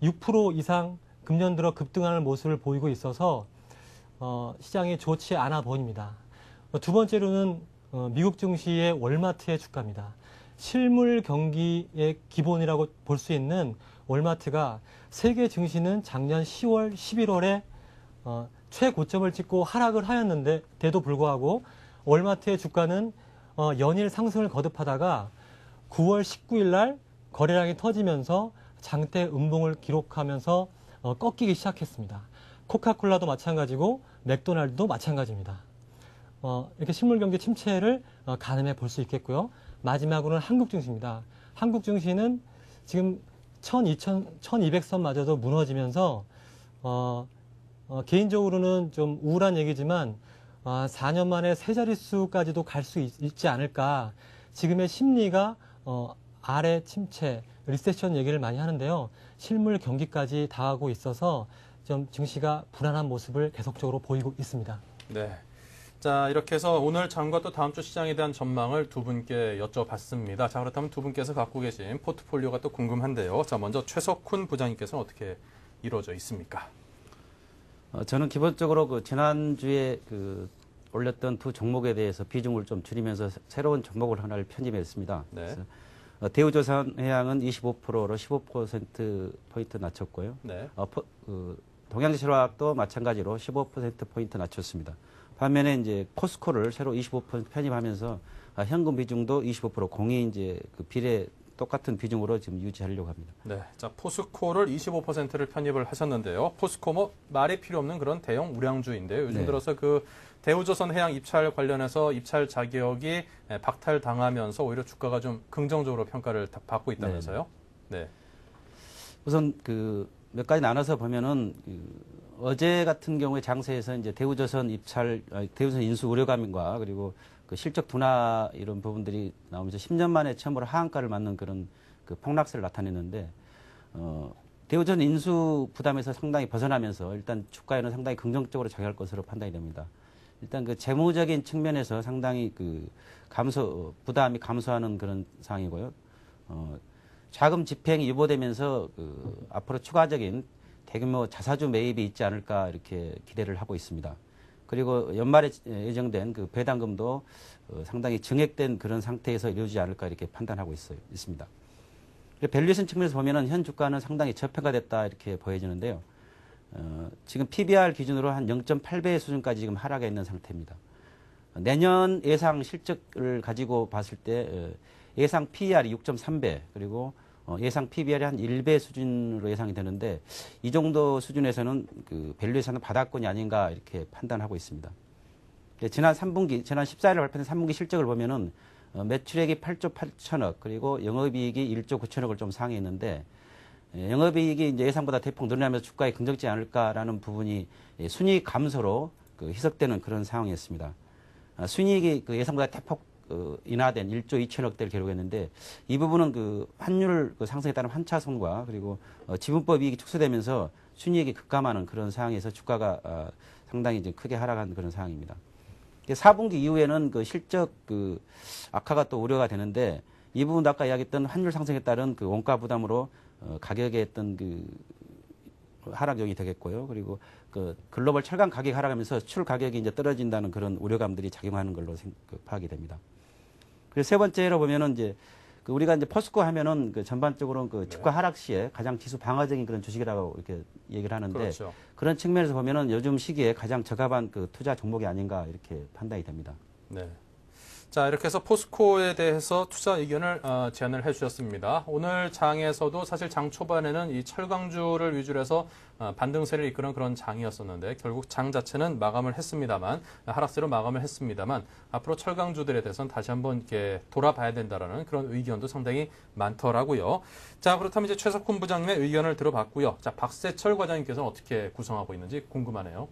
6% 이상 금년 들어 급등하는 모습을 보이고 있어서 시장이 좋지 않아 보입니다. 두 번째로는 미국 증시의 월마트의 주가입니다. 실물 경기의 기본이라고 볼 수 있는 월마트가 세계 증시는 작년 10월, 11월에 최고점을 찍고 하락을 하였는데도 불구하고 월마트의 주가는 연일 상승을 거듭하다가 9월 19일 날 거래량이 터지면서 장대 음봉을 기록하면서 꺾이기 시작했습니다. 코카콜라도 마찬가지고 맥도날드도 마찬가지입니다. 이렇게 실물 경기 침체를 가늠해 볼 수 있겠고요. 마지막으로는 한국 증시입니다. 한국 증시는 지금 1200선마저도 무너지면서 개인적으로는 좀 우울한 얘기지만 4년 만에 세 자릿수까지도 갈 수 있지 않을까. 지금의 심리가 아래 침체, 리세션 얘기를 많이 하는데요. 실물 경기까지 닿아가고 있어서 좀 증시가 불안한 모습을 계속적으로 보이고 있습니다. 네. 자, 이렇게 해서 오늘 장과 또 다음 주 시장에 대한 전망을 두 분께 여쭤봤습니다. 자, 그렇다면 두 분께서 갖고 계신 포트폴리오가 또 궁금한데요. 자, 먼저 최석훈 부장님께서는 어떻게 이루어져 있습니까? 저는 기본적으로 지난주에 올렸던 두 종목에 대해서 비중을 좀 줄이면서 새로운 종목을 하나를 편입했습니다. 네. 대우조선해양은 25%로 15%포인트 낮췄고요. 네. 동양제철화학도 마찬가지로 15%포인트 낮췄습니다. 반면에 이제 코스코를 새로 25% 편입하면서 현금 비중도 25% 공이 이제 비례 똑같은 비중으로 지금 유지하려고 합니다. 네. 자, 포스코를 25%를 편입을 하셨는데요. 포스코 말이 필요 없는 그런 대형 우량주인데요. 요즘 들어서 대우조선해양 입찰 관련해서 입찰 자격이 박탈당하면서 오히려 주가가 좀 긍정적으로 평가를 받고 있다면서요? 네. 우선 몇 가지 나눠서 보면은 어제 같은 경우에 장세에서 이제 대우조선 인수 우려감과 그리고 실적 둔화 이런 부분들이 나오면서 10년 만에 처음으로 하한가를 맞는 그런 폭락세를 나타냈는데 대우조선 인수 부담에서 상당히 벗어나면서 일단 주가에는 상당히 긍정적으로 작용할 것으로 판단이 됩니다. 일단 재무적인 측면에서 상당히 부담이 감소하는 그런 상황이고요. 자금 집행이 유보되면서 앞으로 추가적인 대규모 자사주 매입이 있지 않을까 이렇게 기대를 하고 있습니다. 그리고 연말에 예정된 배당금도 상당히 증액된 그런 상태에서 이루어지지 않을까 이렇게 판단하고 있습니다. 밸류에이션 측면에서 보면은 현 주가는 상당히 저평가됐다 이렇게 보여지는데요. 지금 PBR 기준으로 한 0.8배 수준까지 지금 하락해 있는 상태입니다. 내년 예상 실적을 가지고 봤을 때 예상 PER이 6.3배 그리고 예상 PBR이 한 1배 수준으로 예상이 되는데 이 정도 수준에서는 밸류에이션은 바닥권이 아닌가 이렇게 판단하고 있습니다. 지난 14일 발표된 3분기 실적을 보면은 매출액이 8조 8천억 그리고 영업이익이 1조 9천억을 좀 상회했는데 영업이익이 이제 예상보다 대폭 늘어나면서 주가에 긍정지 않을까라는 부분이 순이익 감소로 희석되는 그런 상황이었습니다. 순이익이 예상보다 대폭 인하된 1조 2천억대를 기록했는데 이 부분은 환율 상승에 따른 환차손과 그리고 지분법 이익이 축소되면서 순이익이 급감하는 그런 상황에서 주가가 상당히 이제 크게 하락한 그런 상황입니다. 4분기 이후에는 실적 악화가 또 우려가 되는데 이 부분도 아까 이야기했던 환율 상승에 따른 원가 부담으로 가격에 했던 하락 요인이 되겠고요. 그리고 글로벌 철강 가격이 하락하면서 수출 가격이 이제 떨어진다는 그런 우려감들이 작용하는 걸로 파악이 됩니다. 그래서 세 번째로 보면은 이제 우리가 이제 포스코 하면은 전반적으로 주가 하락 시에 가장 지수 방어적인 그런 주식이라고 이렇게 얘기를 하는데 그렇죠. 그런 측면에서 보면은 요즘 시기에 가장 적합한 투자 종목이 아닌가 이렇게 판단이 됩니다. 네. 자, 이렇게 해서 포스코에 대해서 투자 의견을 제안을 해주셨습니다. 오늘 장에서도 사실 장 초반에는 이 철강주를 위주로 해서 반등세를 이끄는 그런 장이었었는데 결국 장 자체는 마감을 했습니다만 하락세로 마감을 했습니다만 앞으로 철강주들에 대해서는 다시 한번 이렇게 돌아봐야 된다라는 그런 의견도 상당히 많더라고요. 자, 그렇다면 이제 최석훈 부장님의 의견을 들어봤고요. 자, 박세철 과장님께서는 어떻게 구성하고 있는지 궁금하네요.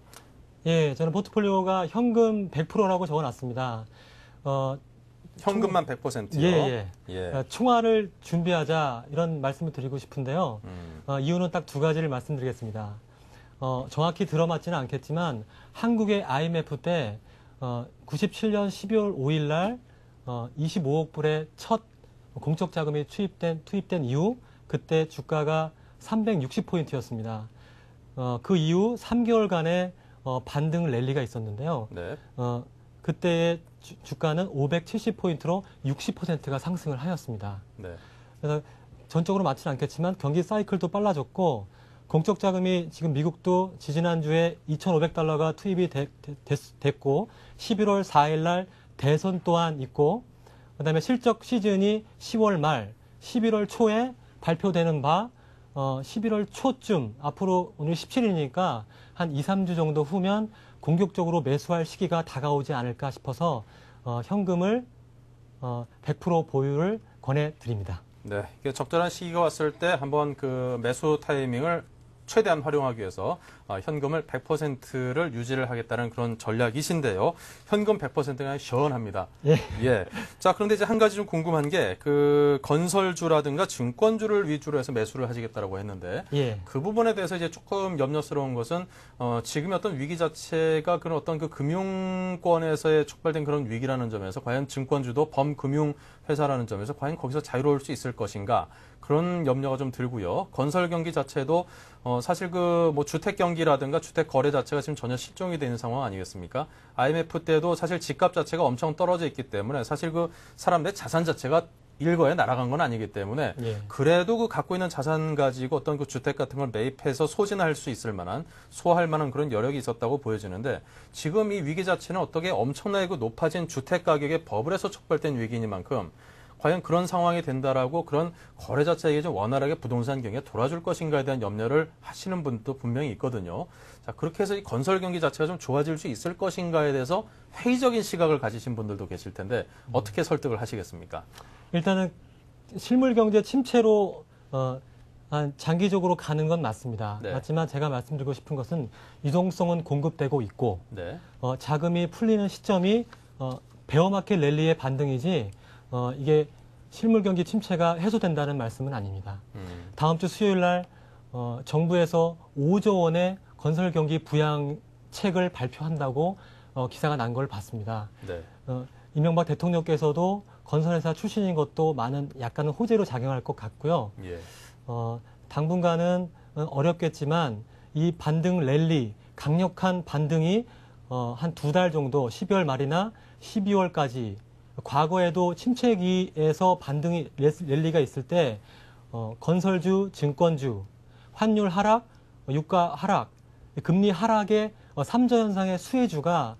예, 저는 포트폴리오가 현금 100%라고 적어놨습니다. 현금만 100%요? 예. 총알을 준비하자 이런 말씀을 드리고 싶은데요. 이유는 딱 두 가지를 말씀드리겠습니다. 정확히 들어맞지는 않겠지만 한국의 IMF 때 97년 12월 5일 날 25억 불의 첫 공적 자금이 투입된 이후 그때 주가가 360포인트였습니다. 그 이후 3개월간의 반등 랠리가 있었는데요. 네. 그때의 주가는 570포인트로 60%가 상승을 하였습니다. 네. 그래서 전적으로 맞지는 않겠지만 경기 사이클도 빨라졌고 공적 자금이 지금 미국도 지지난주에 2,500달러가 투입이 됐고 11월 4일 날 대선 또한 있고 그다음에 실적 시즌이 10월 말 11월 초에 발표되는 바 11월 초쯤 앞으로 오늘 17일이니까 한 2, 3주 정도 후면 공격적으로 매수할 시기가 다가오지 않을까 싶어서 현금을 100% 보유를 권해드립니다. 네, 적절한 시기가 왔을 때 한번 그 매수 타이밍을 최대한 활용하기 위해서 현금을 100%를 유지를 하겠다는 그런 전략이신데요. 현금 100%가 시원합니다. 예. 예. 자, 그런데 이제 한 가지 좀 궁금한 게 그 건설주라든가 증권주를 위주로 해서 매수를 하시겠다라고 했는데 예. 그 부분에 대해서 이제 조금 염려스러운 것은 지금의 어떤 위기 자체가 그런 어떤 그 금융권에서의 촉발된 그런 위기라는 점에서 과연 증권주도 범금융 회사라는 점에서 과연 거기서 자유로울 수 있을 것인가 그런 염려가 좀 들고요. 건설 경기 자체도 사실 그 뭐 주택 경기라든가 주택 거래 자체가 지금 전혀 실종이 되는 상황 아니겠습니까? IMF 때도 사실 집값 자체가 엄청 떨어져 있기 때문에 사실 그 사람들의 자산 자체가 일거에 날아간 건 아니기 때문에 예. 그래도 그 갖고 있는 자산 가지고 어떤 그 주택 같은 걸 매입해서 소진할 수 있을 만한 소화할 만한 그런 여력이 있었다고 보여지는데 지금 이 위기 자체는 어떻게 엄청나게 그 높아진 주택 가격의 버블에서 촉발된 위기니만큼 과연 그런 상황이 된다라고 그런 거래 자체에 좀 원활하게 부동산 경기가 돌아줄 것인가에 대한 염려를 하시는 분도 분명히 있거든요. 자, 그렇게 해서 이 건설 경기 자체가 좀 좋아질 수 있을 것인가에 대해서 회의적인 시각을 가지신 분들도 계실 텐데 어떻게 설득을 하시겠습니까? 일단은 실물 경제 침체로 장기적으로 가는 건 맞습니다. 네. 맞지만 제가 말씀드리고 싶은 것은 유동성은 공급되고 있고 네. 자금이 풀리는 시점이 베어마켓 랠리의 반등이지 이게 실물 경기 침체가 해소된다는 말씀은 아닙니다. 다음 주 수요일 날 정부에서 5조 원의 건설 경기 부양책을 발표한다고 기사가 난 걸 봤습니다. 네. 이명박 대통령께서도 건설회사 출신인 것도 약간은 호재로 작용할 것 같고요. 예. 당분간은 어렵겠지만 이 반등 랠리, 강력한 반등이 한 2달 정도 12월 말이나 12월까지 과거에도 침체기에서 반등이 랠리가 있을 때 건설주, 증권주, 환율 하락, 유가 하락, 금리 하락의 3저 현상의 수혜주가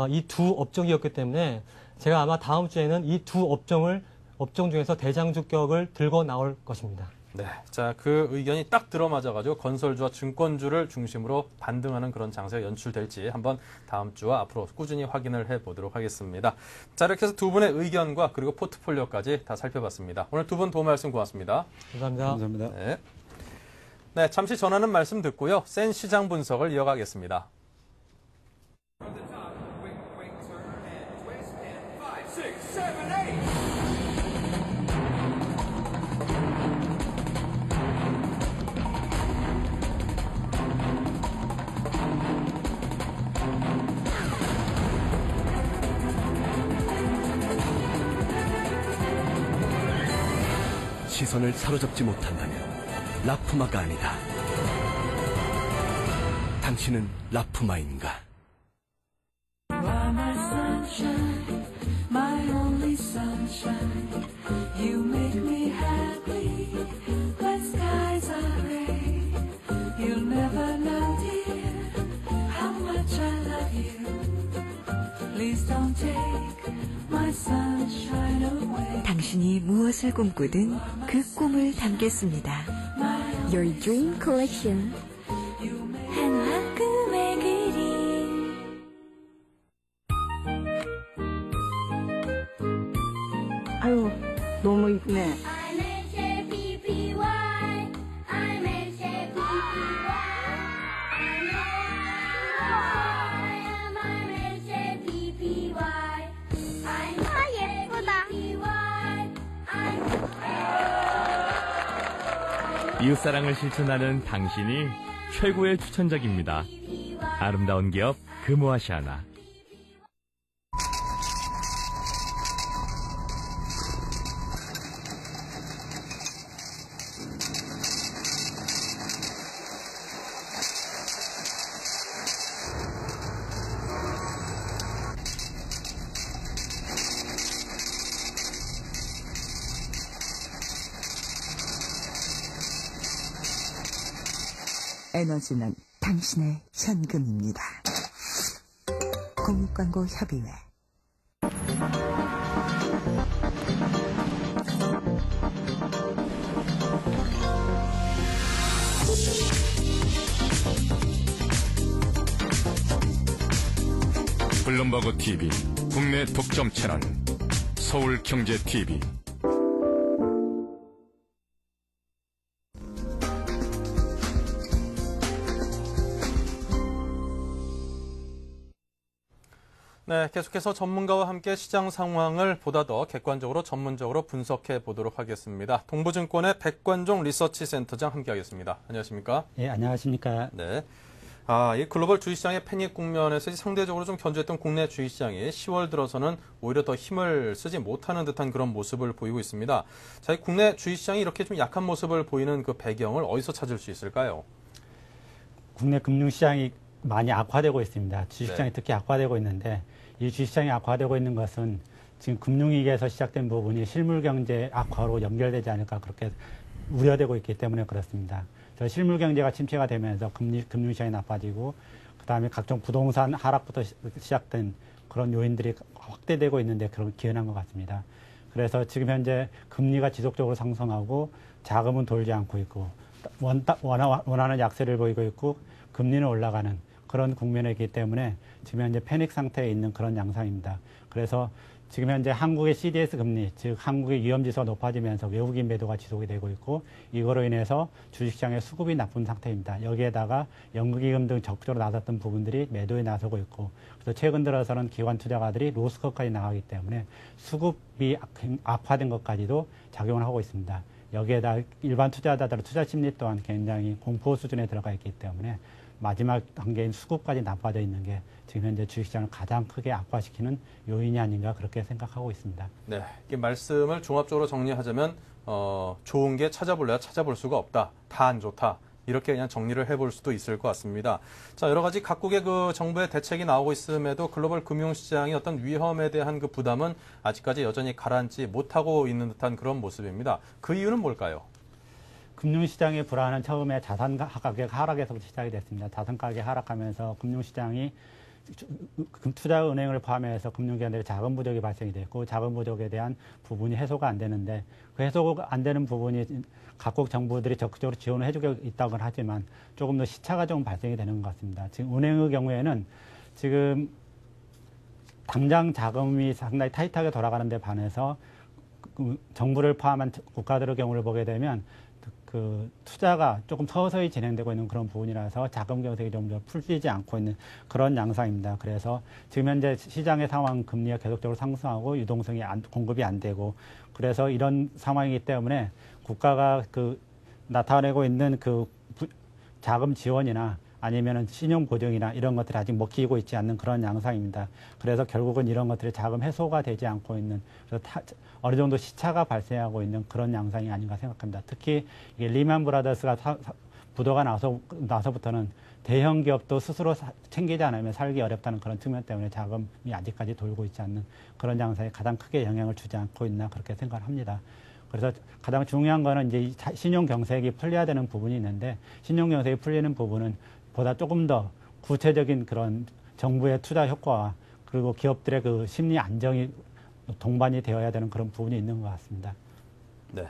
이 두 업종이었기 때문에 제가 아마 다음 주에는 이 두 업종 중에서 대장주격을 들고 나올 것입니다. 네. 자, 그 의견이 딱 들어맞아가지고 건설주와 증권주를 중심으로 반등하는 그런 장세가 연출될지 한번 다음 주와 앞으로 꾸준히 확인을 해보도록 하겠습니다. 자, 이렇게 해서 두 분의 의견과 그리고 포트폴리오까지 다 살펴봤습니다. 오늘 두 분 도움 말씀 고맙습니다. 감사합니다. 감사합니다. 네. 네, 잠시 전하는 말씀 듣고요. 센 시장 분석을 이어가겠습니다. 시선을 사로잡지 못한다면 라프마가 아니다. 당신은 라프마인가? 당신이 무엇을 꿈꾸든 그 꿈을 담겠습니다. Your Dream Collection. 한화 꿈의 그림. 아유, 너무 이쁘네. 이웃사랑을 실천하는 당신이 최고의 추천작입니다. 아름다운 기업 금호아시아나. 에너지는 당신의 현금입니다. 공익광고협의회. 블룸버그 TV 국내 독점 채널 서울경제TV. 네, 계속해서 전문가와 함께 시장 상황을 보다 더 객관적으로 전문적으로 분석해 보도록 하겠습니다. 동부증권의 백관종 리서치 센터장 함께하겠습니다. 안녕하십니까? 네, 안녕하십니까? 네. 이 글로벌 주식시장의 패닉 국면에서 상대적으로 좀 견조했던 국내 주식시장이 10월 들어서는 오히려 더 힘을 쓰지 못하는 듯한 그런 모습을 보이고 있습니다. 자, 이 국내 주식시장이 이렇게 좀 약한 모습을 보이는 그 배경을 어디서 찾을 수 있을까요? 국내 금융시장이 많이 악화되고 있습니다. 주식시장이 네. 특히 악화되고 있는데 이 주식시장이 악화되고 있는 것은 지금 금융위기에서 시작된 부분이 실물경제 악화로 연결되지 않을까 그렇게 우려되고 있기 때문에 그렇습니다. 실물경제가 침체가 되면서 금융시장이 나빠지고 그다음에 각종 부동산 하락부터 시작된 그런 요인들이 확대되고 있는데 그런 기원한 것 같습니다. 그래서 지금 현재 금리가 지속적으로 상승하고 자금은 돌지 않고 있고 원하는 약세를 보이고 있고 금리는 올라가는 그런 국면이기 때문에 지금 현재 패닉 상태에 있는 그런 양상입니다. 그래서 지금 현재 한국의 CDS 금리, 즉 한국의 위험지수가 높아지면서 외국인 매도가 지속이 되고 있고 이거로 인해서 주식시장의 수급이 나쁜 상태입니다. 여기에다가 연구기금 등 적극적으로 나섰던 부분들이 매도에 나서고 있고 그래서 최근 들어서는 기관 투자가들이 로스컷까지 나가기 때문에 수급이 악화된 것까지도 작용을 하고 있습니다. 여기에다 일반 투자자들의 투자 심리 또한 굉장히 공포 수준에 들어가 있기 때문에 마지막 단계인 수급까지 나빠져 있는 게 지금 현재 주식시장을 가장 크게 악화시키는 요인이 아닌가 그렇게 생각하고 있습니다. 네, 이 말씀을 종합적으로 정리하자면 좋은 게 찾아볼래야 찾아볼 수가 없다. 다 안 좋다. 이렇게 그냥 정리를 해볼 수도 있을 것 같습니다. 자, 여러 가지 각국의 그 정부의 대책이 나오고 있음에도 글로벌 금융시장의 어떤 위험에 대한 그 부담은 아직까지 여전히 가라앉지 못하고 있는 듯한 그런 모습입니다. 그 이유는 뭘까요? 금융시장의 불안은 처음에 자산 가격 하락에서부터 시작이 됐습니다. 자산 가격이 하락하면서 금융시장이 투자은행을 포함해서 금융기관들의 자금 부족이 발생이 됐고 자금 부족에 대한 부분이 해소가 안 되는데 그 해소가 안 되는 부분이 각국 정부들이 적극적으로 지원을 해주고 있다고 하지만 조금 더 시차가 좀 발생이 되는 것 같습니다. 지금 은행의 경우에는 지금 당장 자금이 상당히 타이트하게 돌아가는 데 반해서 정부를 포함한 국가들의 경우를 보게 되면 그 투자가 조금 서서히 진행되고 있는 그런 부분이라서 자금 경색이 좀 더 풀리지 않고 있는 그런 양상입니다. 그래서 지금 현재 시장의 상황 금리가 계속적으로 상승하고 유동성이 공급이 안 되고 그래서 이런 상황이기 때문에 국가가 그 나타내고 있는 그 자금 지원이나 아니면은 신용 보증이나 이런 것들이 아직 먹히고 있지 않는 그런 양상입니다. 그래서 결국은 이런 것들이 자금 해소가 되지 않고 있는 그래서 어느 정도 시차가 발생하고 있는 그런 양상이 아닌가 생각합니다. 특히 이게 리만 브라더스가 부도가 나서부터는 대형 기업도 스스로 챙기지 않으면 살기 어렵다는 그런 측면 때문에 자금이 아직까지 돌고 있지 않는 그런 양상에 가장 크게 영향을 주지 않고 있나 그렇게 생각을 합니다. 그래서 가장 중요한 거는 이제 신용 경색이 풀려야 되는 부분이 있는데 신용 경색이 풀리는 부분은 보다 조금 더 구체적인 그런 정부의 투자 효과와 그리고 기업들의 그 심리 안정이 동반이 되어야 되는 그런 부분이 있는 것 같습니다. 네.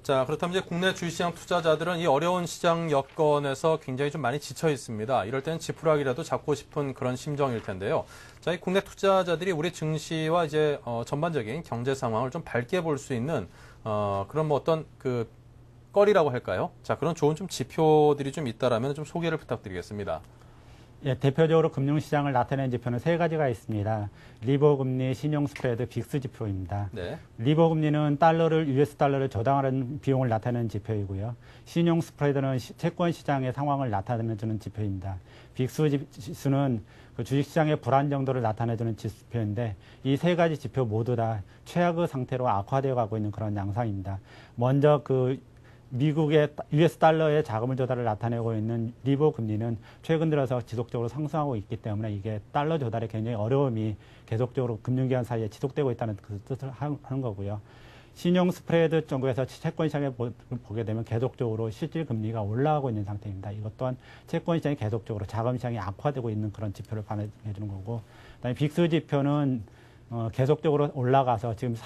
자, 그렇다면 이제 국내 주식시장 투자자들은 이 어려운 시장 여건에서 굉장히 좀 많이 지쳐 있습니다. 이럴 때는 지푸라기라도 잡고 싶은 그런 심정일 텐데요. 자, 이 국내 투자자들이 우리 증시와 이제 전반적인 경제 상황을 좀 밝게 볼 수 있는 그런 뭐 어떤 그 거리라고 할까요? 자, 그런 좋은 좀 지표들이 좀 있다라면 좀 소개를 부탁드리겠습니다. 예, 대표적으로 금융시장을 나타내는 지표는 세 가지가 있습니다. 리버 금리, 신용 스프레드, 빅스 지표입니다. 네. 리버 금리는 US 달러를 조달하는 비용을 나타내는 지표이고요. 신용 스프레드는 채권 시장의 상황을 나타내주는 지표입니다. 빅스 지수는 그 주식시장의 불안 정도를 나타내주는 지표인데 이 세 가지 지표 모두 다 최악의 상태로 악화되어 가고 있는 그런 양상입니다. 먼저 그 미국의 US 달러의 자금을 조달을 나타내고 있는 리버 금리는 최근 들어서 지속적으로 상승하고 있기 때문에 이게 달러 조달에 굉장히 어려움이 계속적으로 금융기관 사이에 지속되고 있다는 그 뜻을 하는 거고요. 신용 스프레드 쪽에서 채권 시장에 보게 되면 계속적으로 실질 금리가 올라가고 있는 상태입니다. 이것 또한 채권 시장이 계속적으로 자금 시장이 악화되고 있는 그런 지표를 반영해 주는 거고, 그다음에 빅스 지표는 계속적으로 올라가서 지금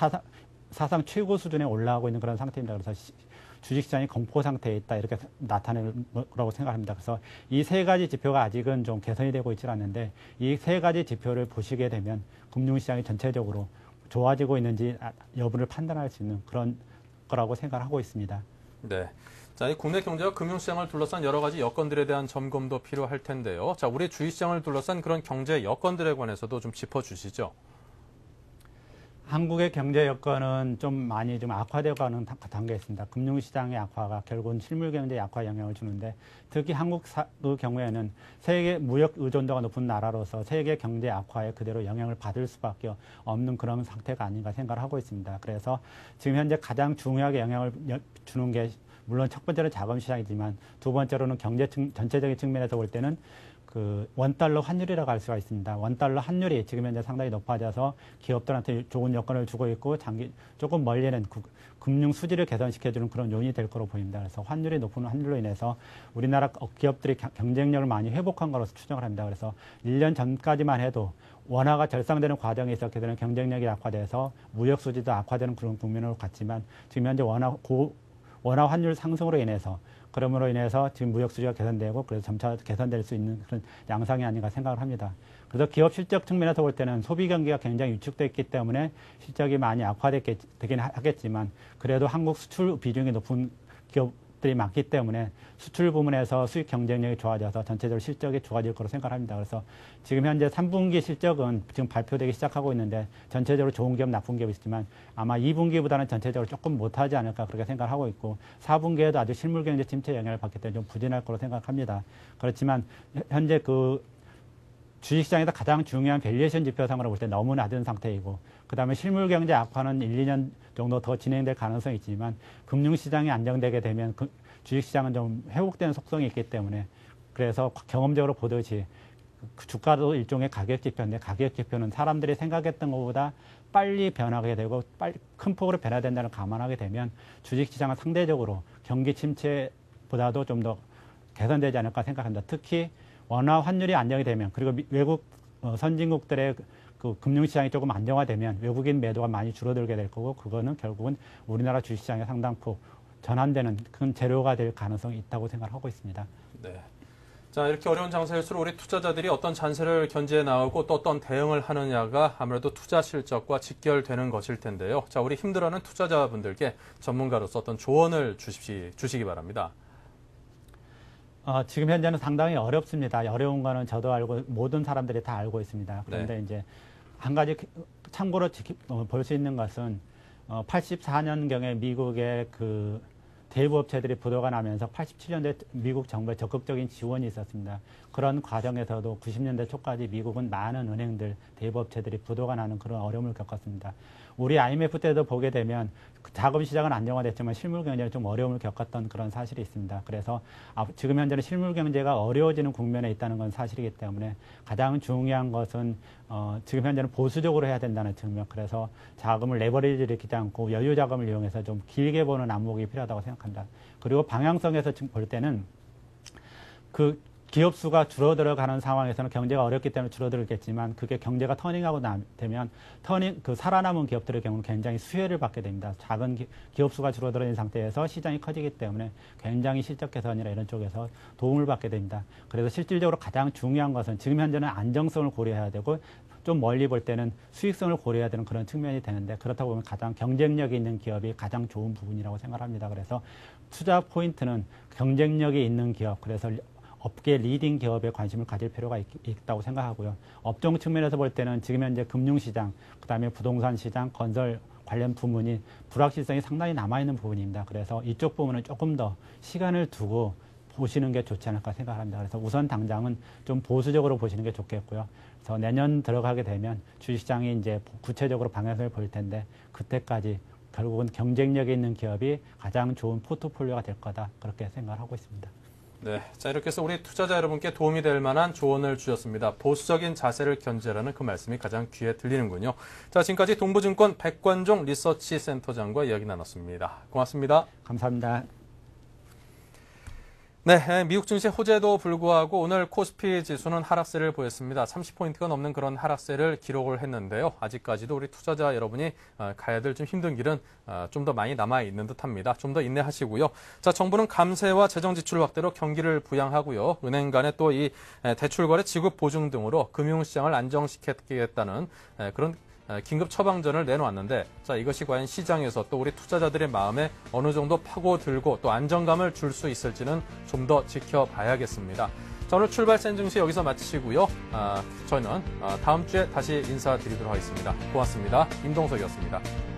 사상 최고 수준에 올라가고 있는 그런 상태입니다. 그래서 주식시장이 공포 상태에 있다 이렇게 나타낼 거라고 생각합니다. 그래서 이 세 가지 지표가 아직은 좀 개선이 되고 있지 않는데 이 세 가지 지표를 보시게 되면 금융시장이 전체적으로 좋아지고 있는지 여부를 판단할 수 있는 그런 거라고 생각하고 있습니다. 네. 자, 이 국내 경제와 금융시장을 둘러싼 여러 가지 여건들에 대한 점검도 필요할 텐데요. 자, 우리 주식시장을 둘러싼 그런 경제 여건들에 관해서도 좀 짚어주시죠. 한국의 경제 여건은 좀 많이 좀 악화되어 가는 단계에 있습니다. 금융시장의 악화가 결국은 실물 경제에 악화 영향을 주는데 특히 한국의 경우에는 세계 무역 의존도가 높은 나라로서 세계 경제 악화에 그대로 영향을 받을 수밖에 없는 그런 상태가 아닌가 생각을 하고 있습니다. 그래서 지금 현재 가장 중요하게 영향을 주는 게 물론 첫 번째는 자금시장이지만 두 번째로는 경제 전체적인 측면에서 볼 때는 그 원달러 환율이라고 할 수가 있습니다. 원달러 환율이 지금 현재 상당히 높아져서 기업들한테 좋은 여건을 주고 있고 조금 멀리는 금융 수지를 개선시켜주는 그런 요인이 될 거로 보입니다. 그래서 환율이 높은 환율로 인해서 우리나라 기업들이 경쟁력을 많이 회복한 거로서 추정을 합니다. 그래서 1년 전까지만 해도 원화가 절상되는 과정에 있었게 되는 경쟁력이 악화돼서 무역 수지도 악화되는 그런 국면으로 갔지만 지금 현재 원화 환율 상승으로 인해서 그러므로 인해서 지금 무역 수지가 개선되고 그래서 점차 개선될 수 있는 그런 양상이 아닌가 생각을 합니다. 그래서 기업 실적 측면에서 볼 때는 소비 경기가 굉장히 위축되어 있기 때문에 실적이 많이 악화되긴 하겠지만 그래도 한국 수출 비중이 높은 기업들이 많기 때문에 수출 부문에서 수익 경쟁력이 좋아져서 전체적으로 실적이 좋아질 거로 생각합니다. 그래서 지금 현재 3분기 실적은 지금 발표되기 시작하고 있는데 전체적으로 좋은 기업, 나쁜 기업이 있지만 아마 2분기보다는 전체적으로 조금 못하지 않을까 그렇게 생각하고 있고 4분기에도 아주 실물 경제 침체 영향을 받기 때문에 좀 부진할 거로 생각합니다. 그렇지만 현재 그 주식시장에서 가장 중요한 밸류에이션 지표상으로 볼 때 너무 낮은 상태이고 그다음에 실물 경제 악화는 1, 2년 정도 더 진행될 가능성이 있지만 금융시장이 안정되게 되면 주식시장은 좀 회복되는 속성이 있기 때문에 그래서 경험적으로 보듯이 주가도 일종의 가격 지표인데 가격 지표는 사람들이 생각했던 것보다 빨리 변하게 되고 큰 폭으로 변화된다는 걸 감안하게 되면 주식시장은 상대적으로 경기 침체보다도 좀 더 개선되지 않을까 생각합니다. 특히 원화 환율이 안정이 되면 그리고 외국 선진국들의 그 금융시장이 조금 안정화되면 외국인 매도가 많이 줄어들게 될 거고 그거는 결국은 우리나라 주식시장에 상당폭 전환되는 큰 재료가 될 가능성이 있다고 생각하고 있습니다. 네. 자, 이렇게 어려운 장세일수록 우리 투자자들이 어떤 잔세를 견제해 나오고 또 어떤 대응을 하느냐가 아무래도 투자 실적과 직결되는 것일 텐데요. 자, 우리 힘들어하는 투자자분들께 전문가로서 어떤 조언을 주시기 바랍니다. 지금 현재는 상당히 어렵습니다. 어려운 거는 저도 알고 모든 사람들이 다 알고 있습니다. 그런데 네. 이제 한 가지 참고로 볼 수 있는 것은 84년경에 미국의 그 대부업체들이 부도가 나면서 87년대 미국 정부의 적극적인 지원이 있었습니다. 그런 과정에서도 90년대 초까지 미국은 많은 은행들, 대부업체들이 부도가 나는 그런 어려움을 겪었습니다. 우리 IMF 때도 보게 되면 자금 시장은 안정화됐지만 실물 경제는 좀 어려움을 겪었던 그런 사실이 있습니다. 그래서 지금 현재는 실물 경제가 어려워지는 국면에 있다는 건 사실이기 때문에 가장 중요한 것은 지금 현재는 보수적으로 해야 된다는 측면. 그래서 자금을 레버리지를 일으키지 않고 여유 자금을 이용해서 좀 길게 보는 안목이 필요하다고 생각합니다. 그리고 방향성에서 볼 때는 그 기업 수가 줄어들어가는 상황에서는 경제가 어렵기 때문에 줄어들겠지만 그게 경제가 터닝하고 되면 살아남은 기업들의 경우는 굉장히 수혜를 받게 됩니다. 작은 기업 수가 줄어드는 상태에서 시장이 커지기 때문에 굉장히 실적 개선이나 이런 쪽에서 도움을 받게 됩니다. 그래서 실질적으로 가장 중요한 것은 지금 현재는 안정성을 고려해야 되고 좀 멀리 볼 때는 수익성을 고려해야 되는 그런 측면이 되는데 그렇다고 보면 가장 경쟁력이 있는 기업이 가장 좋은 부분이라고 생각합니다. 그래서 투자 포인트는 경쟁력이 있는 기업, 그래서 업계 리딩 기업에 관심을 가질 필요가 있다고 생각하고요. 업종 측면에서 볼 때는 지금 현재 금융시장, 그다음에 부동산 시장, 건설 관련 부문이 불확실성이 상당히 남아있는 부분입니다. 그래서 이쪽 부분은 조금 더 시간을 두고 보시는 게 좋지 않을까 생각합니다. 그래서 우선 당장은 좀 보수적으로 보시는 게 좋겠고요. 그래서 내년 들어가게 되면 주식시장이 이제 구체적으로 방향성을 보일 텐데 그때까지 결국은 경쟁력이 있는 기업이 가장 좋은 포트폴리오가 될 거다. 그렇게 생각을 하고 있습니다. 네, 자 이렇게 해서 우리 투자자 여러분께 도움이 될 만한 조언을 주셨습니다. 보수적인 자세를 견제라는 그 말씀이 가장 귀에 들리는군요. 자, 지금까지 동부증권 백관종 리서치 센터장과 이야기 나눴습니다. 고맙습니다. 감사합니다. 네, 미국 증시 호재도 불구하고 오늘 코스피 지수는 하락세를 보였습니다. 30포인트가 넘는 그런 하락세를 기록을 했는데요. 아직까지도 우리 투자자 여러분이 가야 될 좀 힘든 길은 좀 더 많이 남아있는 듯합니다. 좀 더 인내하시고요. 자, 정부는 감세와 재정지출 확대로 경기를 부양하고요. 은행 간의 또 이 대출거래 지급 보증 등으로 금융시장을 안정시키겠다는 그런 긴급 처방전을 내놓았는데, 자, 이것이 과연 시장에서 또 우리 투자자들의 마음에 어느 정도 파고들고 또 안정감을 줄 수 있을지는 좀 더 지켜봐야겠습니다. 자, 오늘 출발 센 증시 여기서 마치고요. 저희는 다음 주에 다시 인사드리도록 하겠습니다. 고맙습니다. 임동석이었습니다.